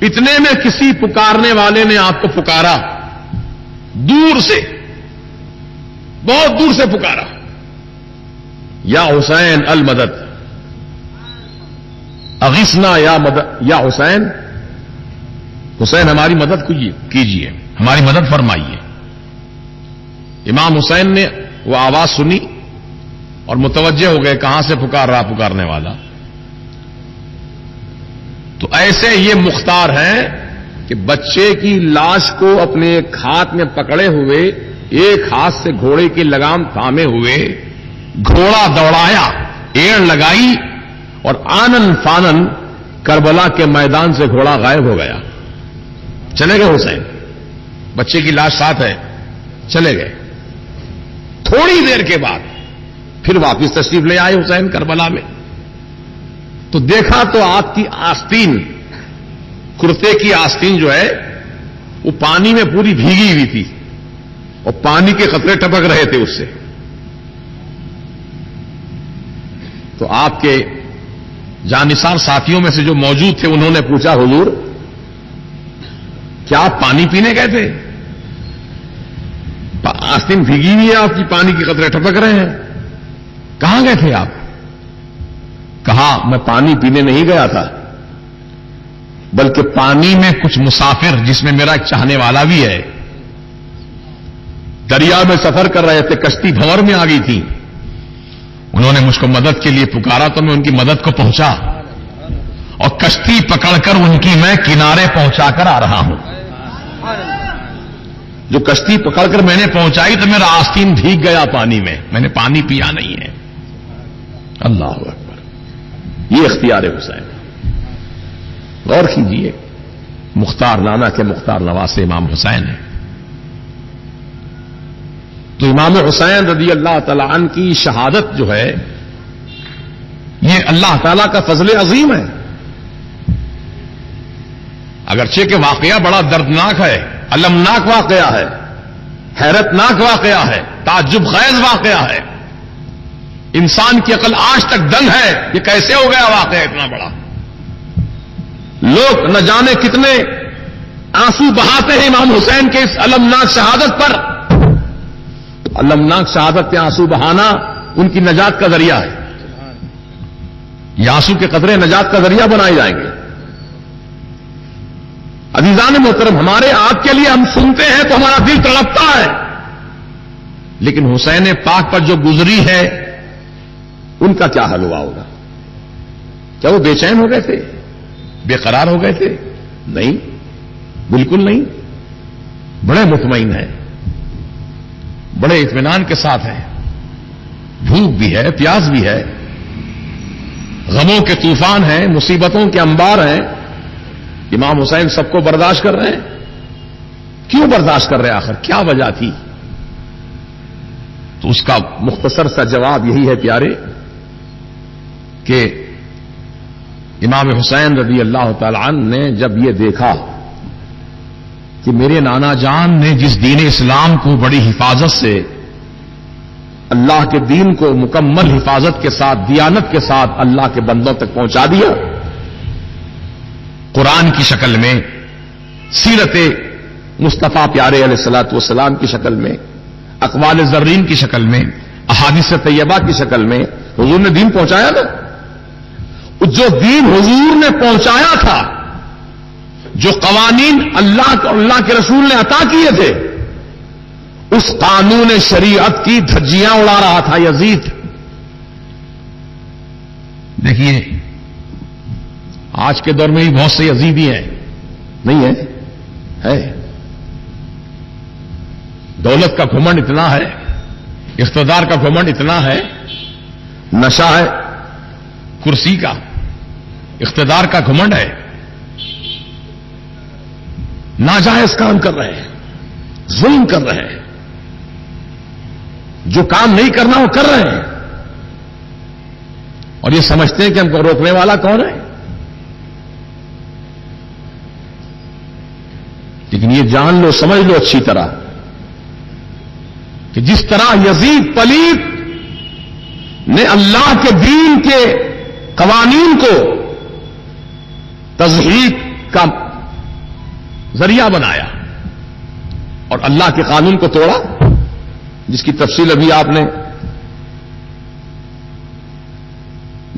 Speaker 1: اتنے میں کسی پکارنے والے نے آپ کو پکارا، دور سے، بہت دور سے پکارا، یا حسین المدد، اغثنا یا حسین، حسین ہماری مدد کیجیے، ہماری مدد فرمائیے. امام حسین نے وہ آواز سنی اور متوجہ ہو گئے کہاں سے پکار رہا پکارنے والا. تو ایسے یہ مختار ہیں کہ بچے کی لاش کو اپنے ایک ہاتھ میں پکڑے ہوئے، ایک ہاتھ سے گھوڑے کی لگام تھامے ہوئے، گھوڑا دوڑایا، ایڑ لگائی اور آنن فانن کربلا کے میدان سے گھوڑا غائب ہو گیا. چلے گئے حسین، بچے کی لاش ساتھ ہے، چلے گئے. تھوڑی دیر کے بعد پھر واپس تشریف لے آئے حسین کربلا میں. تو دیکھا تو آپ کی آستین، کرتے کی آستین جو ہے وہ پانی میں پوری بھیگی ہوئی تھی اور پانی کے قطرے ٹپک رہے تھے اس سے. تو آپ کے جانثار ساتھیوں میں سے جو موجود تھے انہوں نے پوچھا، حضور کیا آپ پانی پینے گئے تھے؟ آستین بھیگی ہوئی ہے آپ کی، پانی کے قطرے ٹپک رہے ہیں، کہاں گئے تھے آپ؟ کہا میں پانی پینے نہیں گیا تھا، بلکہ پانی میں کچھ مسافر جس میں میرا ایک چاہنے والا بھی ہے دریا میں سفر کر رہے تھے، کشتی بھنور میں آ گئی تھی، انہوں نے مجھ کو مدد کے لیے پکارا تو میں ان کی مدد کو پہنچا اور کشتی پکڑ کر ان کی میں کنارے پہنچا کر آ رہا ہوں. جو کشتی پکڑ کر میں نے پہنچائی تو میرا آستین بھیگ گیا پانی میں، میں نے پانی پیا نہیں ہے. اللہ اکبر، یہ اختیار حسین. غور کیجیے، مختار نانا کے مختار نواز امام حسین ہے. تو امام حسین رضی اللہ تعالی عنہ کی شہادت جو ہے یہ اللہ تعالی کا فضل عظیم ہے. اگرچہ کہ واقعہ بڑا دردناک ہے، المناک واقعہ ہے، حیرت ناک واقعہ ہے، تعجب خیز واقعہ ہے. انسان کی عقل آج تک دنگ ہے، یہ کیسے ہو گیا واقعہ اتنا بڑا. لوگ نہ جانے کتنے آنسو بہاتے ہیں امام حسین کے اس المناک شہادت پر. المناک شہادت پہ آنسو بہانا ان کی نجات کا ذریعہ ہے. یہ آنسو کے قطرے نجات کا ذریعہ بنائے جائیں گے. عزیزان محترم، ہمارے آپ کے لیے ہم سنتے ہیں تو ہمارا دل تڑپتا ہے، لیکن حسین پاک پر جو گزری ہے ان کا کیا حل ہوا ہوگا؟ کیا وہ بے چین ہو گئے تھے، بے قرار ہو گئے تھے؟ نہیں، بالکل نہیں. بڑے مطمئن ہیں، بڑے اطمینان کے ساتھ ہیں. بھوک بھی ہے، پیاس بھی ہے، غموں کے طوفان ہیں، مصیبتوں کے انبار ہیں. امام حسین سب کو برداشت کر رہے ہیں. کیوں برداشت کر رہے ہیں؟ آخر کیا وجہ تھی؟ تو اس کا مختصر سا جواب یہی ہے پیارے کہ امام حسین رضی اللہ تعالی عنہ نے جب یہ دیکھا کہ میرے نانا جان نے جس دین اسلام کو بڑی حفاظت سے، اللہ کے دین کو مکمل حفاظت کے ساتھ، دیانت کے ساتھ اللہ کے بندوں تک پہنچا دیا، قرآن کی شکل میں، سیرت مصطفیٰ پیارے علیہ الصلوۃ والسلام کی شکل میں، اقوال زرین کی شکل میں، احادیث طیبہ کی شکل میں حضور نے دین پہنچایا نا. جو دین حضور نے پہنچایا تھا، جو قوانین اللہ اور اللہ کے رسول نے عطا کیے تھے، اس قانون شریعت کی دھجیاں اڑا رہا تھا یزید. دیکھیے آج کے دور میں بھی بہت سے یزیدی ہیں، نہیں ہے. دولت کا گھمنڈ اتنا ہے، اقتدار کا گھمنڈ اتنا ہے، نشہ ہے کرسی کا، اقتدار کا گھمنڈ ہے، ناجائز کام کر رہے ہیں، ظلم کر رہے ہیں، جو کام نہیں کرنا وہ کر رہے ہیں، اور یہ سمجھتے ہیں کہ ہم کو روکنے والا کون ہے. لیکن یہ جان لو، سمجھ لو اچھی طرح کہ جس طرح یزید پلیت نے اللہ کے دین کے قوانین کو تضحیق کا ذریعہ بنایا اور اللہ کے قانون کو توڑا، جس کی تفصیل ابھی آپ نے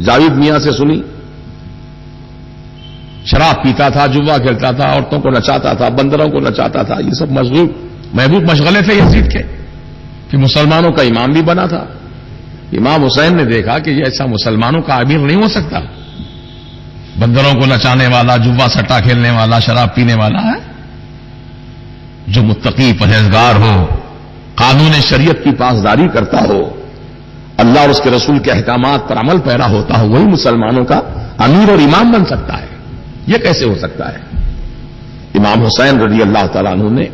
Speaker 1: جاوید میاں سے سنی. شراب پیتا تھا، جوا کھیلتا تھا، عورتوں کو نچاتا تھا، بندروں کو نچاتا تھا. یہ سب محبوب مشغلے تھے یزید کے، کہ مسلمانوں کا امام بھی بنا تھا. امام حسین نے دیکھا کہ یہ ایسا مسلمانوں کا امیر نہیں ہو سکتا، بندروں کو نچانے والا، جوا سٹا کھیلنے والا، شراب پینے والا ہے. جو متقی پرہیزگار ہو، قانون شریعت کی پاسداری کرتا ہو، اللہ اور اس کے رسول کے احکامات پر عمل پیرا ہوتا ہو، وہی مسلمانوں کا امیر اور امام بن سکتا ہے. یہ کیسے ہو سکتا ہے؟ امام حسین رضی اللہ تعالیٰ عنہ نے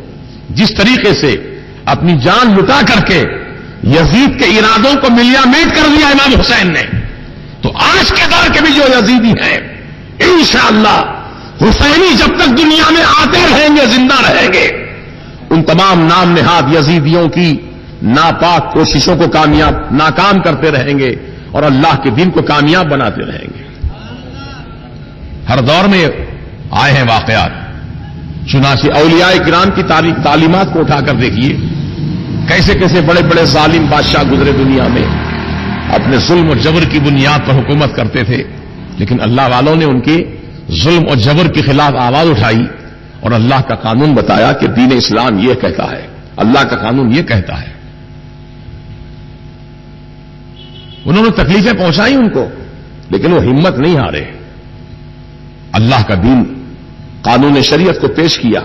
Speaker 1: جس طریقے سے اپنی جان لٹا کر کے یزید کے ارادوں کو ملیا میٹ کر دیا امام حسین نے، تو آج کے دور کے بھی جو یزیدی ہیں انشاءاللہ حسینی جب تک دنیا میں آتے رہیں گے، زندہ رہیں گے، ان تمام نام نہاد یزیدیوں کی ناپاک کوششوں کو ناکام کرتے رہیں گے اور اللہ کے دین کو کامیاب بناتے رہیں گے. ہر دور میں آئے ہیں واقعات. چنانچہ اولیاء کرام کی تعلیمات کو اٹھا کر دیکھیے، کیسے کیسے بڑے بڑے ظالم بادشاہ گزرے دنیا میں، اپنے ظلم و جبر کی بنیاد پر حکومت کرتے تھے، لیکن اللہ والوں نے ان کے ظلم اور جبر کے خلاف آواز اٹھائی اور اللہ کا قانون بتایا کہ دین اسلام یہ کہتا ہے، اللہ کا قانون یہ کہتا ہے. انہوں نے تکلیفیں پہنچائی ان کو، لیکن وہ ہمت نہیں ہارے. اللہ کا دین، قانون شریعت کو پیش کیا.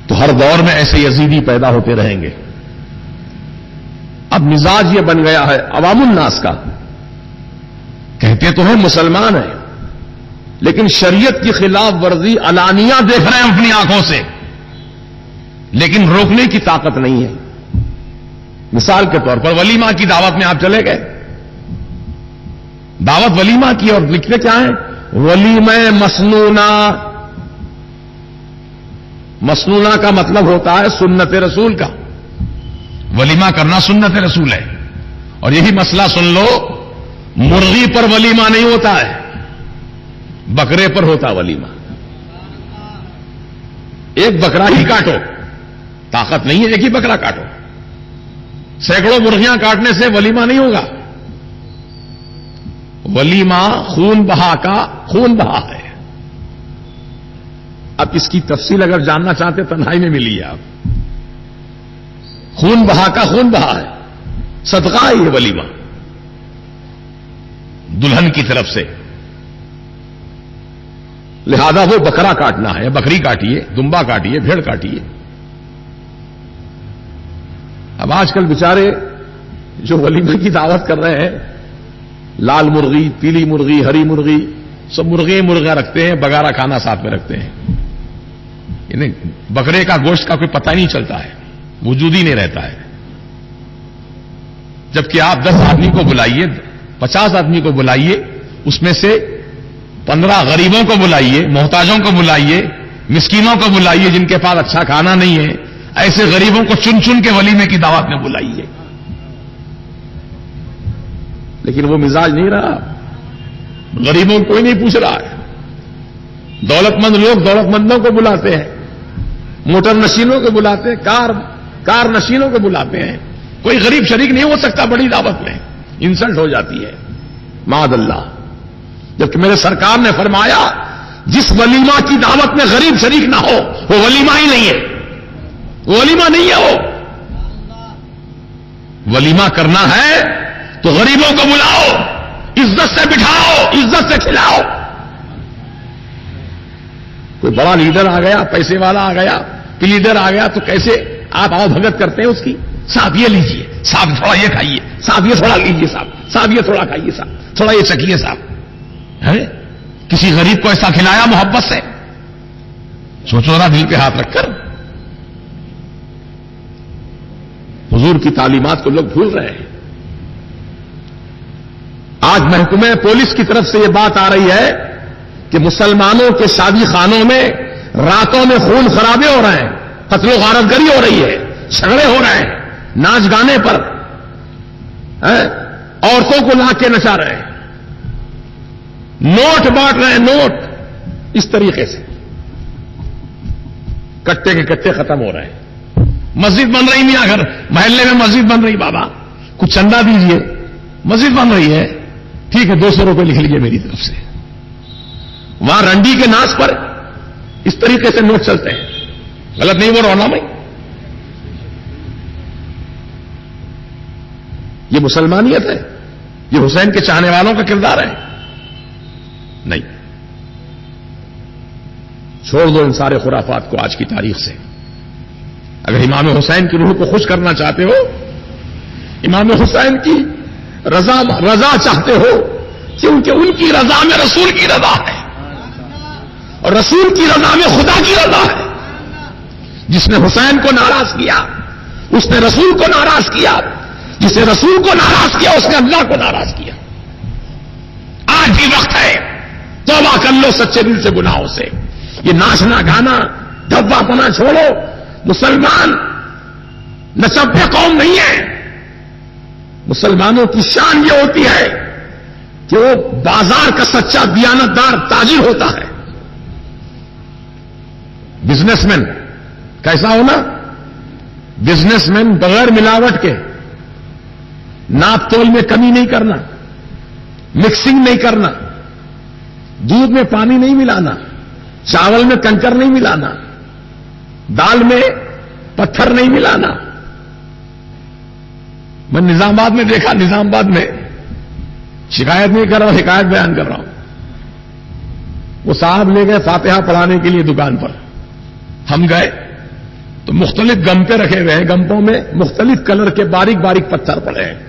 Speaker 1: تو ہر دور میں ایسے یزیدی پیدا ہوتے رہیں گے. اب مزاج یہ بن گیا ہے عوام الناس کا، کہتے تو ہیں مسلمان ہیں، لیکن شریعت کی خلاف ورزی علانیہ دیکھ رہے ہیں اپنی آنکھوں سے، لیکن روکنے کی طاقت نہیں ہے. مثال کے طور پر ولیمہ کی دعوت میں آپ چلے گئے، دعوت ولیمہ کی، اور لکھتے کیا ہے؟ ولیمہ مسنونہ. مسنونہ کا مطلب ہوتا ہے سنت رسول کا. ولیمہ کرنا سنت رسول ہے. اور یہی مسئلہ سن لو، مرغی پر ولیمہ نہیں ہوتا ہے، بکرے پر ہوتا ولیمہ. ایک بکرا ہی کاٹو، طاقت نہیں ہے ایک ہی بکرا کاٹو. سینکڑوں مرغیاں کاٹنے سے ولیمہ نہیں ہوگا. ولیمہ خون بہا کا خون بہا ہے. اب اس کی تفصیل اگر جاننا چاہتے تنہائی میں ملی ہے. آپ خون بہا کا خون بہا ہے، صدقہ ہے یہ ولیمہ دلہن کی طرف سے. لہذا وہ بکرا کاٹنا ہے، بکری کاٹیے، دمبا کاٹیے، بھیڑ کاٹیے. اب آج کل بیچارے جو ولیمہ کی دعوت کر رہے ہیں، لال مرغی، پیلی مرغی، ہری مرغی، سب مرغیاں رکھتے ہیں، بگارا کھانا ساتھ میں رکھتے ہیں. انہیں بکرے کا گوشت کا کوئی پتہ ہی نہیں چلتا ہے، وجود ہی نہیں رہتا ہے. جبکہ آپ 10 آدمی کو بلائیے، 50 آدمی کو بلائیے، اس میں سے 15 غریبوں کو بلائیے، محتاجوں کو بلائیے، مسکینوں کو بلائیے جن کے پاس اچھا کھانا نہیں ہے. ایسے غریبوں کو چن چن کے ولیمے کی دعوت میں بلائیے. لیکن وہ مزاج نہیں رہا. غریبوں کو کوئی نہیں پوچھ رہا ہے. دولت مند لوگ دولت مندوں کو بلاتے ہیں، موٹر نشینوں کو بلاتے ہیں، کار نشینوں کو بلاتے ہیں. کوئی غریب شریک نہیں ہو سکتا بڑی دعوت میں، انسلٹ ہو جاتی ہے. معاذ اللہ. جبکہ میرے سرکار نے فرمایا جس ولیمہ کی دعوت میں غریب شریک نہ ہو وہ ولیمہ ہی نہیں ہے، وہ ولیمہ نہیں ہے۔ وہ ولیمہ کرنا ہے تو غریبوں کو بلاؤ، عزت سے بٹھاؤ، عزت سے کھلاؤ۔ کوئی بڑا لیڈر آ گیا، پیسے والا آ گیا، لیڈر آ گیا تو کیسے آپ آؤ بھگت کرتے ہیں اس کی؟ صاحب یہ لیجیے، صاحب تھوڑا یہ کھائیے، صاحب یہ تھوڑا لیجیے، صاحب یہ تھوڑا کھائیے، صاحب تھوڑا یہ چکھیے، صاحب ہے کسی غریب کو ایسا کھلایا محبت سے؟ سوچو ذرا دل پہ ہاتھ رکھ کر۔ حضور کی تعلیمات کو لوگ بھول رہے ہیں۔ آج محکمہ پولیس کی طرف سے یہ بات آ رہی ہے کہ مسلمانوں کے شادی خانوں میں راتوں میں خون خرابے ہو رہے ہیں، قتل و غارت گری ہو رہی ہے، جھگڑے ہو رہے ہیں، ناچ گانے پر عورتوں کو لا کے نچا رہے ہیں، نوٹ بانٹ رہے ہیں، نوٹ اس طریقے سے کٹے کے کٹے ختم ہو رہے ہیں۔ مسجد بن رہی میاں گھر محلے میں مسجد بن رہی، بابا کچھ چندہ دیجیے، مسجد بن رہی ہے، ٹھیک ہے 200 روپے لکھ لیجیے میری طرف سے۔ وہاں رنڈی کے ناچ پر اس طریقے سے نوٹ چلتے ہیں، غلط نہیں بول رہا نا میں؟ یہ مسلمانیت ہے؟ یہ حسین کے چاہنے والوں کا کردار ہے؟ نہیں، چھوڑ دو ان سارے خرافات کو آج کی تاریخ سے۔ اگر امام حسین کی روح کو خوش کرنا چاہتے ہو، امام حسین کی رضا چاہتے ہو، کیونکہ ان کی رضا میں رسول کی رضا ہے، اور رسول کی رضا میں خدا کی رضا ہے۔ جس نے حسین کو ناراض کیا اس نے رسول کو ناراض کیا، جس نے رسول کو ناراض کیا اس نے اللہ کو ناراض کیا۔ آج بھی وقت ہے، توبہ کر لو سچے دل سے گناہوں سے۔ یہ ناچنا گانا ڈھبا پنا چھوڑو۔ مسلمان نچبے قوم نہیں ہے۔ مسلمانوں کی شان یہ ہوتی ہے کہ وہ بازار کا سچا دیانتدار تاجر ہوتا ہے۔ بزنس مین کیسا ہونا؟ بزنس مین بغیر ملاوٹ کے، ناپ تول میں کمی نہیں کرنا، مکسنگ نہیں کرنا، دودھ میں پانی نہیں ملانا، چاول میں کنکر نہیں ملانا، دال میں پتھر نہیں ملانا۔ میں نظام آباد میں دیکھا، نظام آباد میں شکایت نہیں کر رہا ہوں، حکایت بیان کر رہا ہوں۔ وہ صاحب لے گئے فاتحہ پڑھانے کے لیے دکان پر، ہم گئے تو مختلف گمپے رکھے ہوئے ہیں، گمپوں میں مختلف کلر کے باریک باریک پتھر پڑے ہیں۔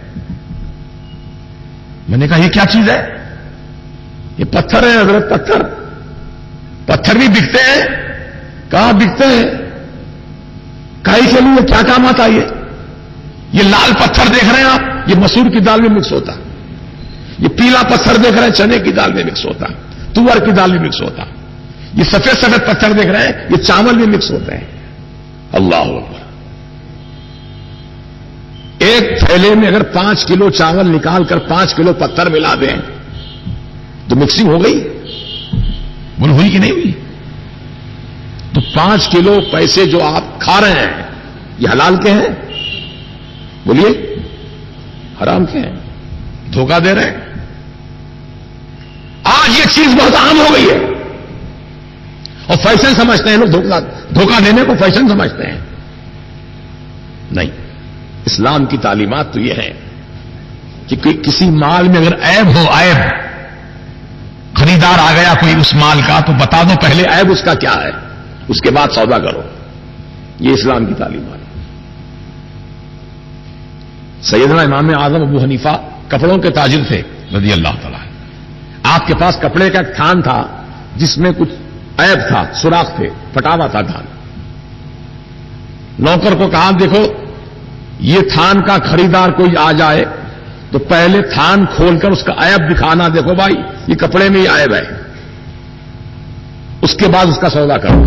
Speaker 1: میں نے کہا یہ کیا چیز ہے؟ یہ پتھر ہے حضرت، پتھر۔ پتھر بھی بکتے ہیں؟ کہاں بکتے ہیں؟ کائی کے لیے کیا کام آتا ہے یہ لال پتھر دیکھ رہے ہیں آپ، یہ مسور کی دال میں مکس ہوتا، یہ پیلا پتھر دیکھ رہے ہیں چنے کی دال میں مکس ہوتا، تور کی دال میں مکس ہوتا، یہ سفید سفید پتھر دیکھ رہے ہیں یہ چاول میں مکس ہوتے ہیں۔ اللہ اکبر! ایک تھیلے میں اگر 5 کلو چاول نکال کر 5 کلو پتھر ملا دیں تو مکسنگ ہو گئی؟ بول ہوئی کہ نہیں ہوئی؟ تو 5 کلو پیسے جو آپ کھا رہے ہیں یہ حلال کے ہیں؟ بولیے حرام کے ہیں؟ دھوکہ دے رہے ہیں۔ آج یہ چیز بہت عام ہو گئی ہے اور فیشن سمجھتے ہیں لوگ، دھوکہ دینے کو فیشن سمجھتے ہیں۔ نہیں، اسلام کی تعلیمات تو یہ ہے کہ کسی مال میں اگر عیب ہو، عیب، خریدار آ گیا کوئی اس مال کا تو بتا دو پہلے عیب اس کا کیا ہے، اس کے بعد سودا کرو۔ یہ اسلام کی تعلیمات۔ سیدنا امام اعظم ابو حنیفہ کپڑوں کے تاجر تھے رضی اللہ تعالیٰ۔ آپ کے پاس کپڑے کا ایک تھان تھا جس میں کچھ عیب تھا، سوراخ تھے، پھٹا ہوا تھا تھان۔ نوکر کو کہا دیکھو یہ تھان کا خریدار کوئی آ جائے تو پہلے تھان کھول کر اس کا عیب دکھانا، دیکھو بھائی یہ کپڑے میں یہ عیب ہے، اس کے بعد اس کا سودا کرو۔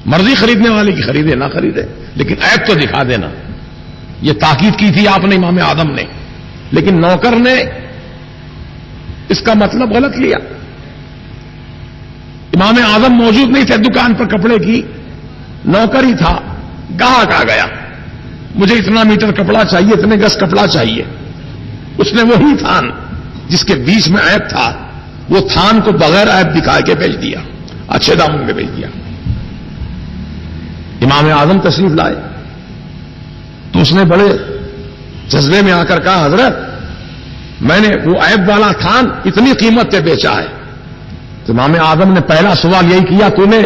Speaker 1: مرضی خریدنے والے کی خریدے نہ خریدے لیکن عیب تو دکھا دینا۔ یہ تاکید کی تھی آپ نے، امام اعظم نے، لیکن نوکر نے اس کا مطلب غلط لیا۔ امام اعظم موجود نہیں تھے دکان پر کپڑے کی، نوکر ہی تھا، گاہک آ گیا، مجھے اتنا میٹر کپڑا چاہیے، اتنے گز کپڑا چاہیے۔ اس نے وہی تھان جس کے بیچ میں عیب تھا وہ تھان کو بغیر عیب دکھا کے بیچ دیا، اچھے داموں میں بیچ دیا۔ امام اعظم تشریف لائے تو اس نے بڑے جذبے میں آ کر کہا، حضرت میں نے وہ عیب والا تھان اتنی قیمت پہ بیچا ہے۔ تو امام اعظم نے پہلا سوال یہی کیا، تو نے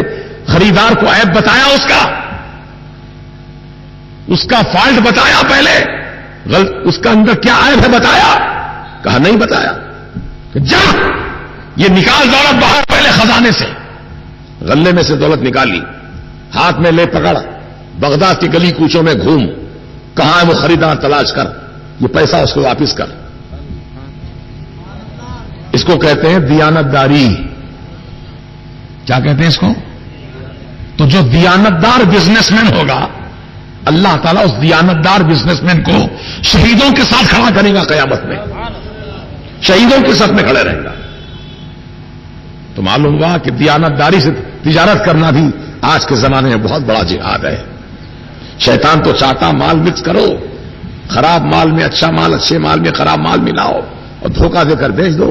Speaker 1: خریدار کو عیب بتایا اس کا فالٹ بتایا پہلے، اس کا اندر کیا عیب ہے بتایا؟ کہا نہیں بتایا۔ کہ جا یہ نکال دولت باہر پہلے خزانے سے۔ غلے میں سے دولت نکالی، ہاتھ میں لے پکڑ، بغداد کی گلی کوچوں میں گھوم، کہاں ہے وہ خریدار تلاش کر، یہ پیسہ اس کو واپس کر۔ اس کو کہتے ہیں دیانت داری۔ کیا کہتے ہیں اس کو؟ تو جو دیانت دار بزنس مین ہوگا، اللہ تعالیٰ اس دیانت دار بزنس مین کو شہیدوں کے ساتھ کھڑا کرے گا قیامت میں، شہیدوں کے ساتھ میں کھڑے رہے گا۔ تو معلوم ہوا کہ دیانت داری سے تجارت کرنا بھی آج کے زمانے میں بہت بڑا جہاد ہے۔ شیطان تو چاہتا مال مکس کرو، خراب مال میں اچھا مال، اچھے مال میں خراب مال ملاؤ اور دھوکہ دے کر بیچ دو،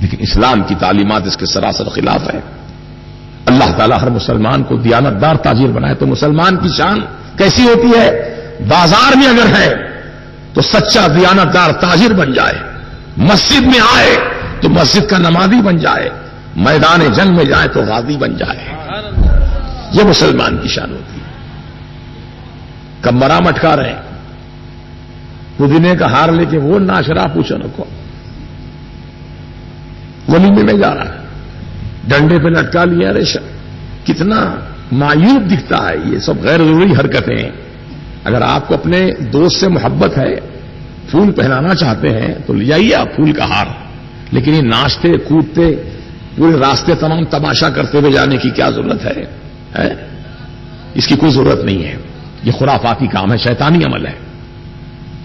Speaker 1: لیکن اسلام کی تعلیمات اس کے سراسر خلاف ہے۔ اللہ تعالیٰ ہر مسلمان کو دیانت دار تاجر بنائے۔ تو مسلمان کی شان کیسی ہوتی ہے؟ بازار میں اگر ہے تو سچا دیانت دار تاجر بن جائے، مسجد میں آئے تو مسجد کا نمازی بن جائے، میدان جنگ میں جائے تو غازی بن جائے۔ یہ مسلمان کی شان ہوتی ہے۔ کمرہ مٹکا رہے ہیں، پودینے کا ہار لے کے وہ ناشرا پوچھو نہ کو، ولیمے میں جا رہا ہے، ڈنڈے پہ لٹکا لیا ریشم، کتنا مایوب دکھتا ہے۔ یہ سب غیر ضروری حرکتیں ہیں۔ اگر آپ کو اپنے دوست سے محبت ہے، پھول پہنانا چاہتے ہیں تو لے جائیے آپ پھول کا ہار، لیکن یہ ناچتے کودتے پورے راستے تمام تماشا کرتے ہوئے جانے کی کیا ضرورت ہے؟ اس کی کوئی ضرورت نہیں ہے۔ یہ خرافاتی کام ہے، شیطانی عمل ہے۔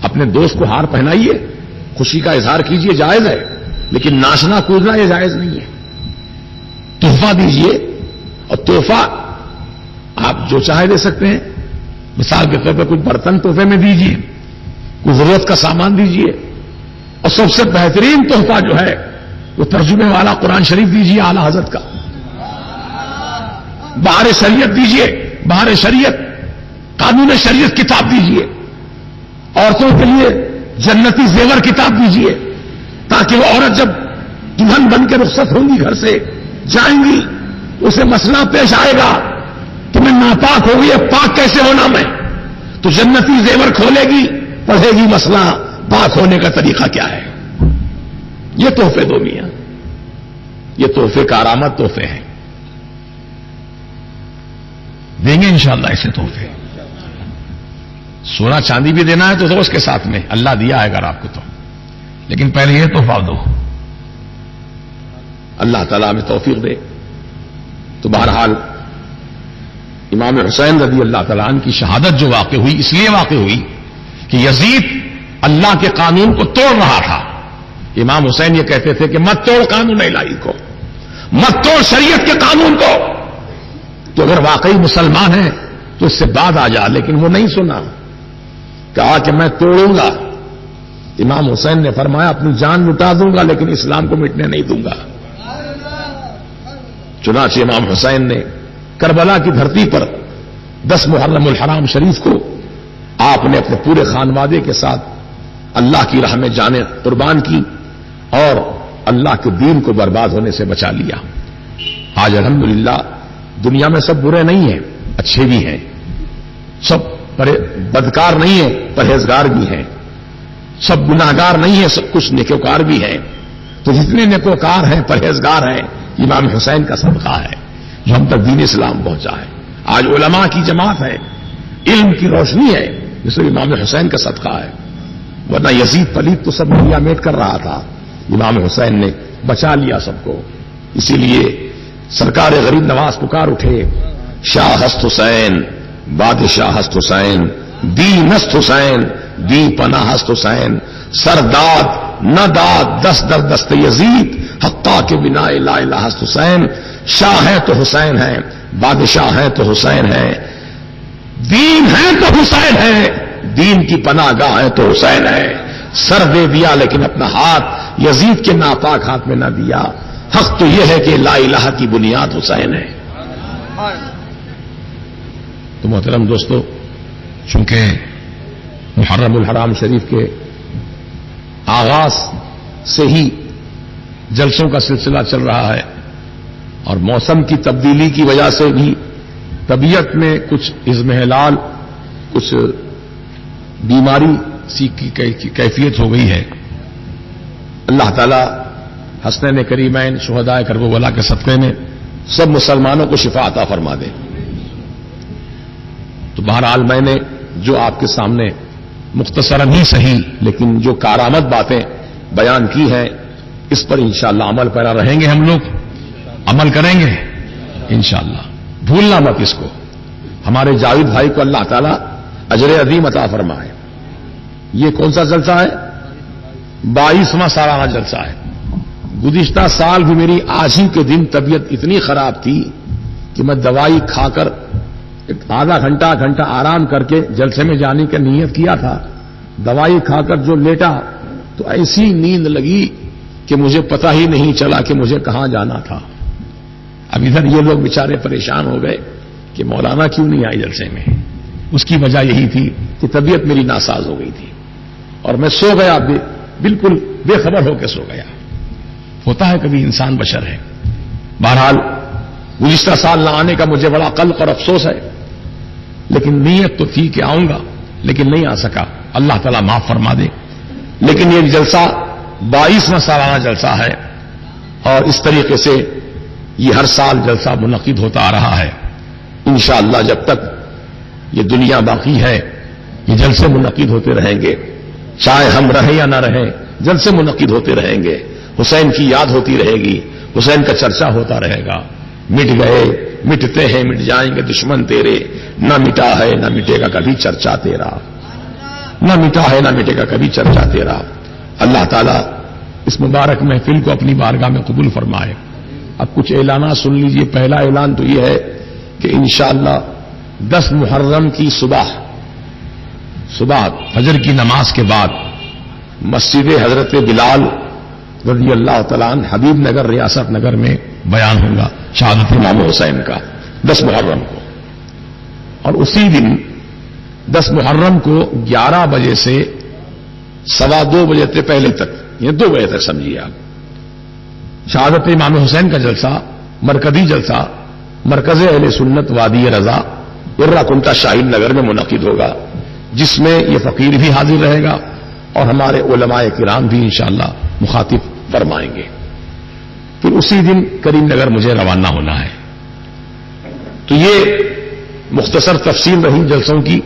Speaker 1: اپنے دوست کو ہار پہنائیے، خوشی کا اظہار کیجیے، جائز ہے، لیکن ناچنا کودنا یہ جائز نہیں ہے۔ تحفہ دیجیے، اور تحفہ آپ جو چاہے دے سکتے ہیں۔ مثال کے طور پہ کچھ برتن تحفے میں دیجیے، کوئی ضرورت کا سامان دیجیے، اور سب سے بہترین تحفہ جو ہے وہ ترجمے والا قرآن شریف دیجیے اعلی حضرت کا۔ بہار شریعت دیجیے، بہار شریعت قانون شریعت کتاب دیجیے، عورتوں کے لیے جنتی زیور کتاب دیجیے، تاکہ وہ عورت جب دلہن بن کے رخصت ہوں گی گھر سے جائیں گی، اسے مسئلہ پیش آئے گا کہ میں ناپاک ہو گئی، پاک کیسے ہونا میں؟ تو جنتی زیور کھولے گی، پڑھے گی مسئلہ پاک ہونے کا طریقہ کیا ہے۔ یہ تحفے دو میاں، یہ تحفے کارآمد تحفے ہیں، دیں گے انشاءاللہ ایسے تحفے۔ سونا چاندی بھی دینا ہے تو دو اس کے ساتھ میں، اللہ دیا ہے اگر آپ کو تو، لیکن پہلے یہ تحفہ دو۔ اللہ تعالیٰ ہمیں توفیق دے۔ تو بہرحال امام حسین رضی اللہ تعالیٰ عنہ کی شہادت جو واقع ہوئی، اس لیے واقع ہوئی کہ یزید اللہ کے قانون کو توڑ رہا تھا۔ امام حسین یہ کہتے تھے کہ مت توڑ قانون الہی کو، مت توڑ شریعت کے قانون کو، تو اگر واقعی مسلمان ہے تو اس سے بعد آ جا، لیکن وہ نہیں سنا، کہا کہ میں توڑوں گا۔ امام حسین نے فرمایا اپنی جان لٹا دوں گا لیکن اسلام کو مٹنے نہیں دوں گا۔ چنانچہ امام حسین نے کربلا کی دھرتی پر 10 محرم الحرام شریف کو آپ نے اپنے پورے خانوادے کے ساتھ اللہ کی راہ میں جانیں قربان کی اور اللہ کے دین کو برباد ہونے سے بچا لیا۔ آج الحمدللہ دنیا میں سب برے نہیں ہیں، اچھے بھی ہیں، سب بدکار نہیں ہیں، پرہیزگار بھی ہیں، سب گناہگار نہیں ہیں، سب کچھ نیکوکار بھی ہیں۔ تو جتنے نیکوکار ہیں، پرہیزگار ہیں، امام حسین کا صدقہ ہے جو ہم تک دین اسلام پہنچا ہے۔ آج علماء کی جماعت ہے، علم کی روشنی ہے، جس سے امام حسین کا صدقہ ہے، ورنہ یزید پلید تو سب ملیا میٹ کر رہا تھا، امام حسین نے بچا لیا سب کو۔ اسی لیے سرکار غریب نواز پکار اٹھے، شاہ ہست حسین بادشاہ ہست حسین، دین ہست حسین دی پناہ ہست حسین، سرداد نہ داد دست در دست یزید، حقا کے بنا لا الہ ہست حسین۔ شاہ ہے تو حسین ہے، بادشاہ ہے تو حسین ہے، دین ہے تو حسین ہے، دین کی پناہ گاہ ہے تو حسین ہے۔ سر دے دیا لیکن اپنا ہاتھ یزید کے ناپاک ہاتھ میں نہ دیا. حق تو یہ ہے کہ لا الہ کی بنیاد حسین ہے. تو محترم دوستو، چونکہ محرم الحرام شریف کے آغاز سے ہی جلسوں کا سلسلہ چل رہا ہے اور موسم کی تبدیلی کی وجہ سے بھی طبیعت میں کچھ اضمحلال، کچھ بیماری سی کی کیفیت ہو گئی ہے. اللہ تعالی حسنین کریمین شہدائے کربلا کے صدقے میں سب مسلمانوں کو شفا عطا فرما دے. تو بہرحال میں نے جو آپ کے سامنے مختصراً ہی صحیح لیکن جو کارآمد باتیں بیان کی ہیں، اس پر انشاءاللہ عمل پیرا رہیں گے. ہم لوگ عمل کریں گے انشاءاللہ. بھولنا مت اس کو. ہمارے جاوید بھائی کو اللہ تعالیٰ اجر عظیم عطا فرمائے. یہ کون سا جلسہ ہے؟ 22واں سالانہ جلسہ ہے. گزشتہ سال بھی میری آج ہی کے دن طبیعت اتنی خراب تھی کہ میں دوائی کھا کر آدھا گھنٹہ آرام کر کے جلسے میں جانے کی نیت کیا تھا. دوائی کھا کر جو لیٹا تو ایسی نیند لگی کہ مجھے پتا ہی نہیں چلا کہ مجھے کہاں جانا تھا. اب ادھر یہ لوگ بیچارے پریشان ہو گئے کہ مولانا کیوں نہیں آئے جلسے میں. اس کی وجہ یہی تھی کہ طبیعت میری ناساز ہو گئی تھی اور میں سو گیا، بالکل بے خبر ہو کے سو گیا. ہوتا ہے کبھی، انسان بشر ہے. بہرحال گزشتہ سال نہ آنے کا مجھے بڑا قلق اور افسوس ہے، لیکن نیت تو تھی کہ آؤں گا لیکن نہیں آ سکا. اللہ تعالیٰ معاف فرما دے. لیکن یہ جلسہ 22واں سالانہ جلسہ ہے اور اس طریقے سے یہ ہر سال جلسہ منعقد ہوتا آ رہا ہے. انشاءاللہ جب تک یہ دنیا باقی ہے یہ جلسے منعقد ہوتے رہیں گے. چاہے ہم رہیں یا نہ رہیں، جلسے منعقد ہوتے رہیں گے. حسین کی یاد ہوتی رہے گی، حسین کا چرچا ہوتا رہے گا. مٹ گئے، مٹتے ہیں، مٹ جائیں گے دشمن تیرے، نہ مٹا ہے نہ مٹے گا کبھی چرچا تیرا، نہ مٹا ہے نہ مٹے گا کبھی چرچا تیرا. اللہ تعالیٰ اس مبارک محفل کو اپنی بارگاہ میں قبول فرمائے. اب کچھ اعلانات سن لیجئے. پہلا اعلان تو یہ ہے کہ انشاءاللہ 10 محرم کی صبح فجر کی نماز کے بعد مسجد حضرت بلال رضی اللہ تعالیٰ عنہ حبیب نگر ریاست نگر میں بیان ہوگا شہادت امام حسین کا 10 محرم کو. اور اسی دن 10 محرم کو 11 بجے سے 2:15 بجے سے پہلے تک، یہ 2 بجے تک سمجھیے آپ، شہادت امام حسین کا جلسہ، مرکزی جلسہ مرکز اہل سنت وادی رضا ارہ کنٹا شاہین نگر میں منعقد ہوگا، جس میں یہ فقیر بھی حاضر رہے گا اور ہمارے علماء کرام بھی انشاءاللہ مخاطب فرمائیں گے. پھر اسی دن کریم نگر مجھے روانہ ہونا ہے. تو یہ مختصر تفصیل رہی جلسوں کی.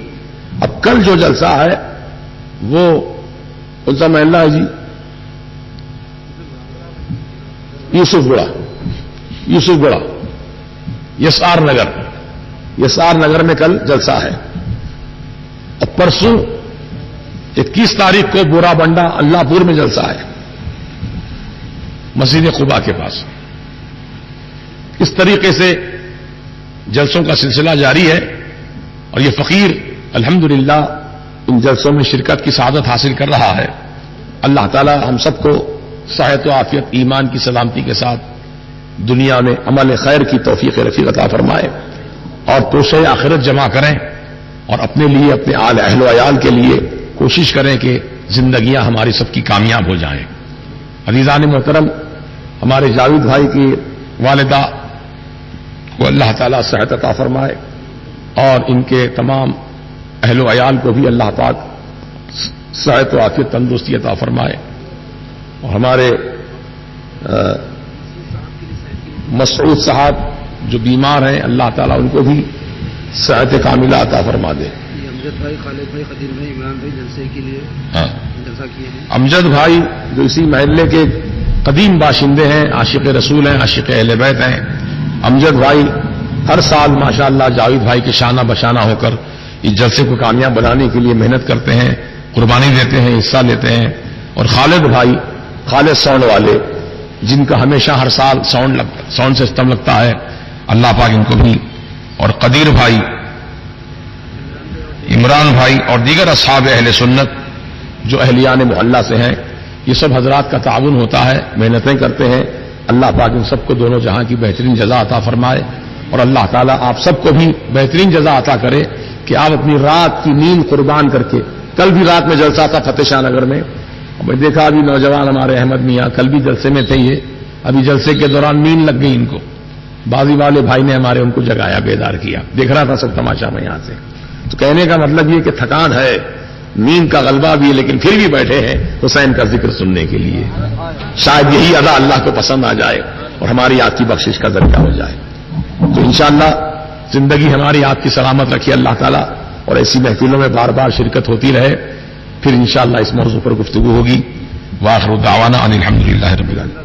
Speaker 1: اب کل جو جلسہ ہے وہ کون سا محلہ ہے جی؟ یوسف گڑا یسار نگر میں کل جلسہ ہے. اور پرسوں 21 تاریخ کو بورا بنڈا اللہ پور میں جلسہ ہے مسجد قباء کے پاس. اس طریقے سے جلسوں کا سلسلہ جاری ہے اور یہ فقیر الحمدللہ ان جلسوں میں شرکت کی سعادت حاصل کر رہا ہے. اللہ تعالی ہم سب کو صحت و عافیت، ایمان کی سلامتی کے ساتھ دنیا میں عمل خیر کی توفیق رفیق عطا فرمائے اور توشہ آخرت جمع کریں اور اپنے لیے، اپنے اہل و عیال کے لیے کوشش کریں کہ زندگیاں ہماری سب کی کامیاب ہو جائیں. عزیزان محترم، ہمارے جاوید بھائی کی والدہ کو اللہ تعالیٰ صحت عطا فرمائے اور ان کے تمام اہل و عیال کو بھی اللہ پاک صحت و عافیت تندرستی عطا فرمائے. اور ہمارے مسعود صاحب جو بیمار ہیں اللہ تعالیٰ ان کو بھی صحت کاملہ عطا فرما دے.
Speaker 2: امجد بھائی، خالد بھائی، قدیر بھائی، عمران بھائی جلسے کے لیے جلسہ کیے ہیں.
Speaker 1: امجد بھائی جو اسی محلے کے قدیم باشندے ہیں، عاشق رسول ہیں، عاشق اہل بیت ہیں. امجد بھائی ہر سال ماشاءاللہ جاوید بھائی کے شانہ بشانہ ہو کر اس جلسے کو کامیاب بنانے کے لیے محنت کرتے ہیں، قربانی دیتے ہیں، حصہ لیتے ہیں. اور خالد بھائی، خالد ساؤنڈ والے، جن کا ہمیشہ ہر سال ساؤنڈ سسٹم لگتا ہے، اللہ پاک ان کو بھی. اور قدیر بھائی، عمران بھائی اور دیگر اصحاب اہل سنت جو اہلیان محلہ سے ہیں، یہ سب حضرات کا تعاون ہوتا ہے، محنتیں کرتے ہیں. اللہ پاک ان سب کو دونوں جہاں کی بہترین جزا عطا فرمائے، اور اللہ تعالیٰ آپ سب کو بھی بہترین جزا عطا کرے کہ آپ اپنی رات کی نیند قربان کر کے. کل بھی رات میں جلسہ تھا فتح شاہ نگر میں، میں دیکھا ابھی نوجوان ہمارے احمد میاں کل بھی جلسے میں تھے، یہ ابھی جلسے کے دوران نیند لگ گئی ان کو، بازی والے بھائی نے ہمارے ان کو جگایا، بیدار کیا، دیکھ رہا تھا سب تماشا میں یہاں سے. تو کہنے کا مطلب یہ کہ تھکان ہے، نیند کا غلبہ بھی ہے، لیکن پھر بھی بیٹھے ہیں حسین کا ذکر سننے کے لیے. شاید یہی ادا اللہ کو پسند آ جائے اور ہماری آپ کی بخشش کا ذریعہ ہو جائے. تو انشاءاللہ زندگی ہماری آپ کی سلامت رکھے اللہ تعالیٰ، اور ایسی محفلوں میں بار بار شرکت ہوتی رہے. پھر انشاءاللہ اس موضوع پر گفتگو ہوگی. وآخر دعوانا ان الحمدللہ رب العالمین.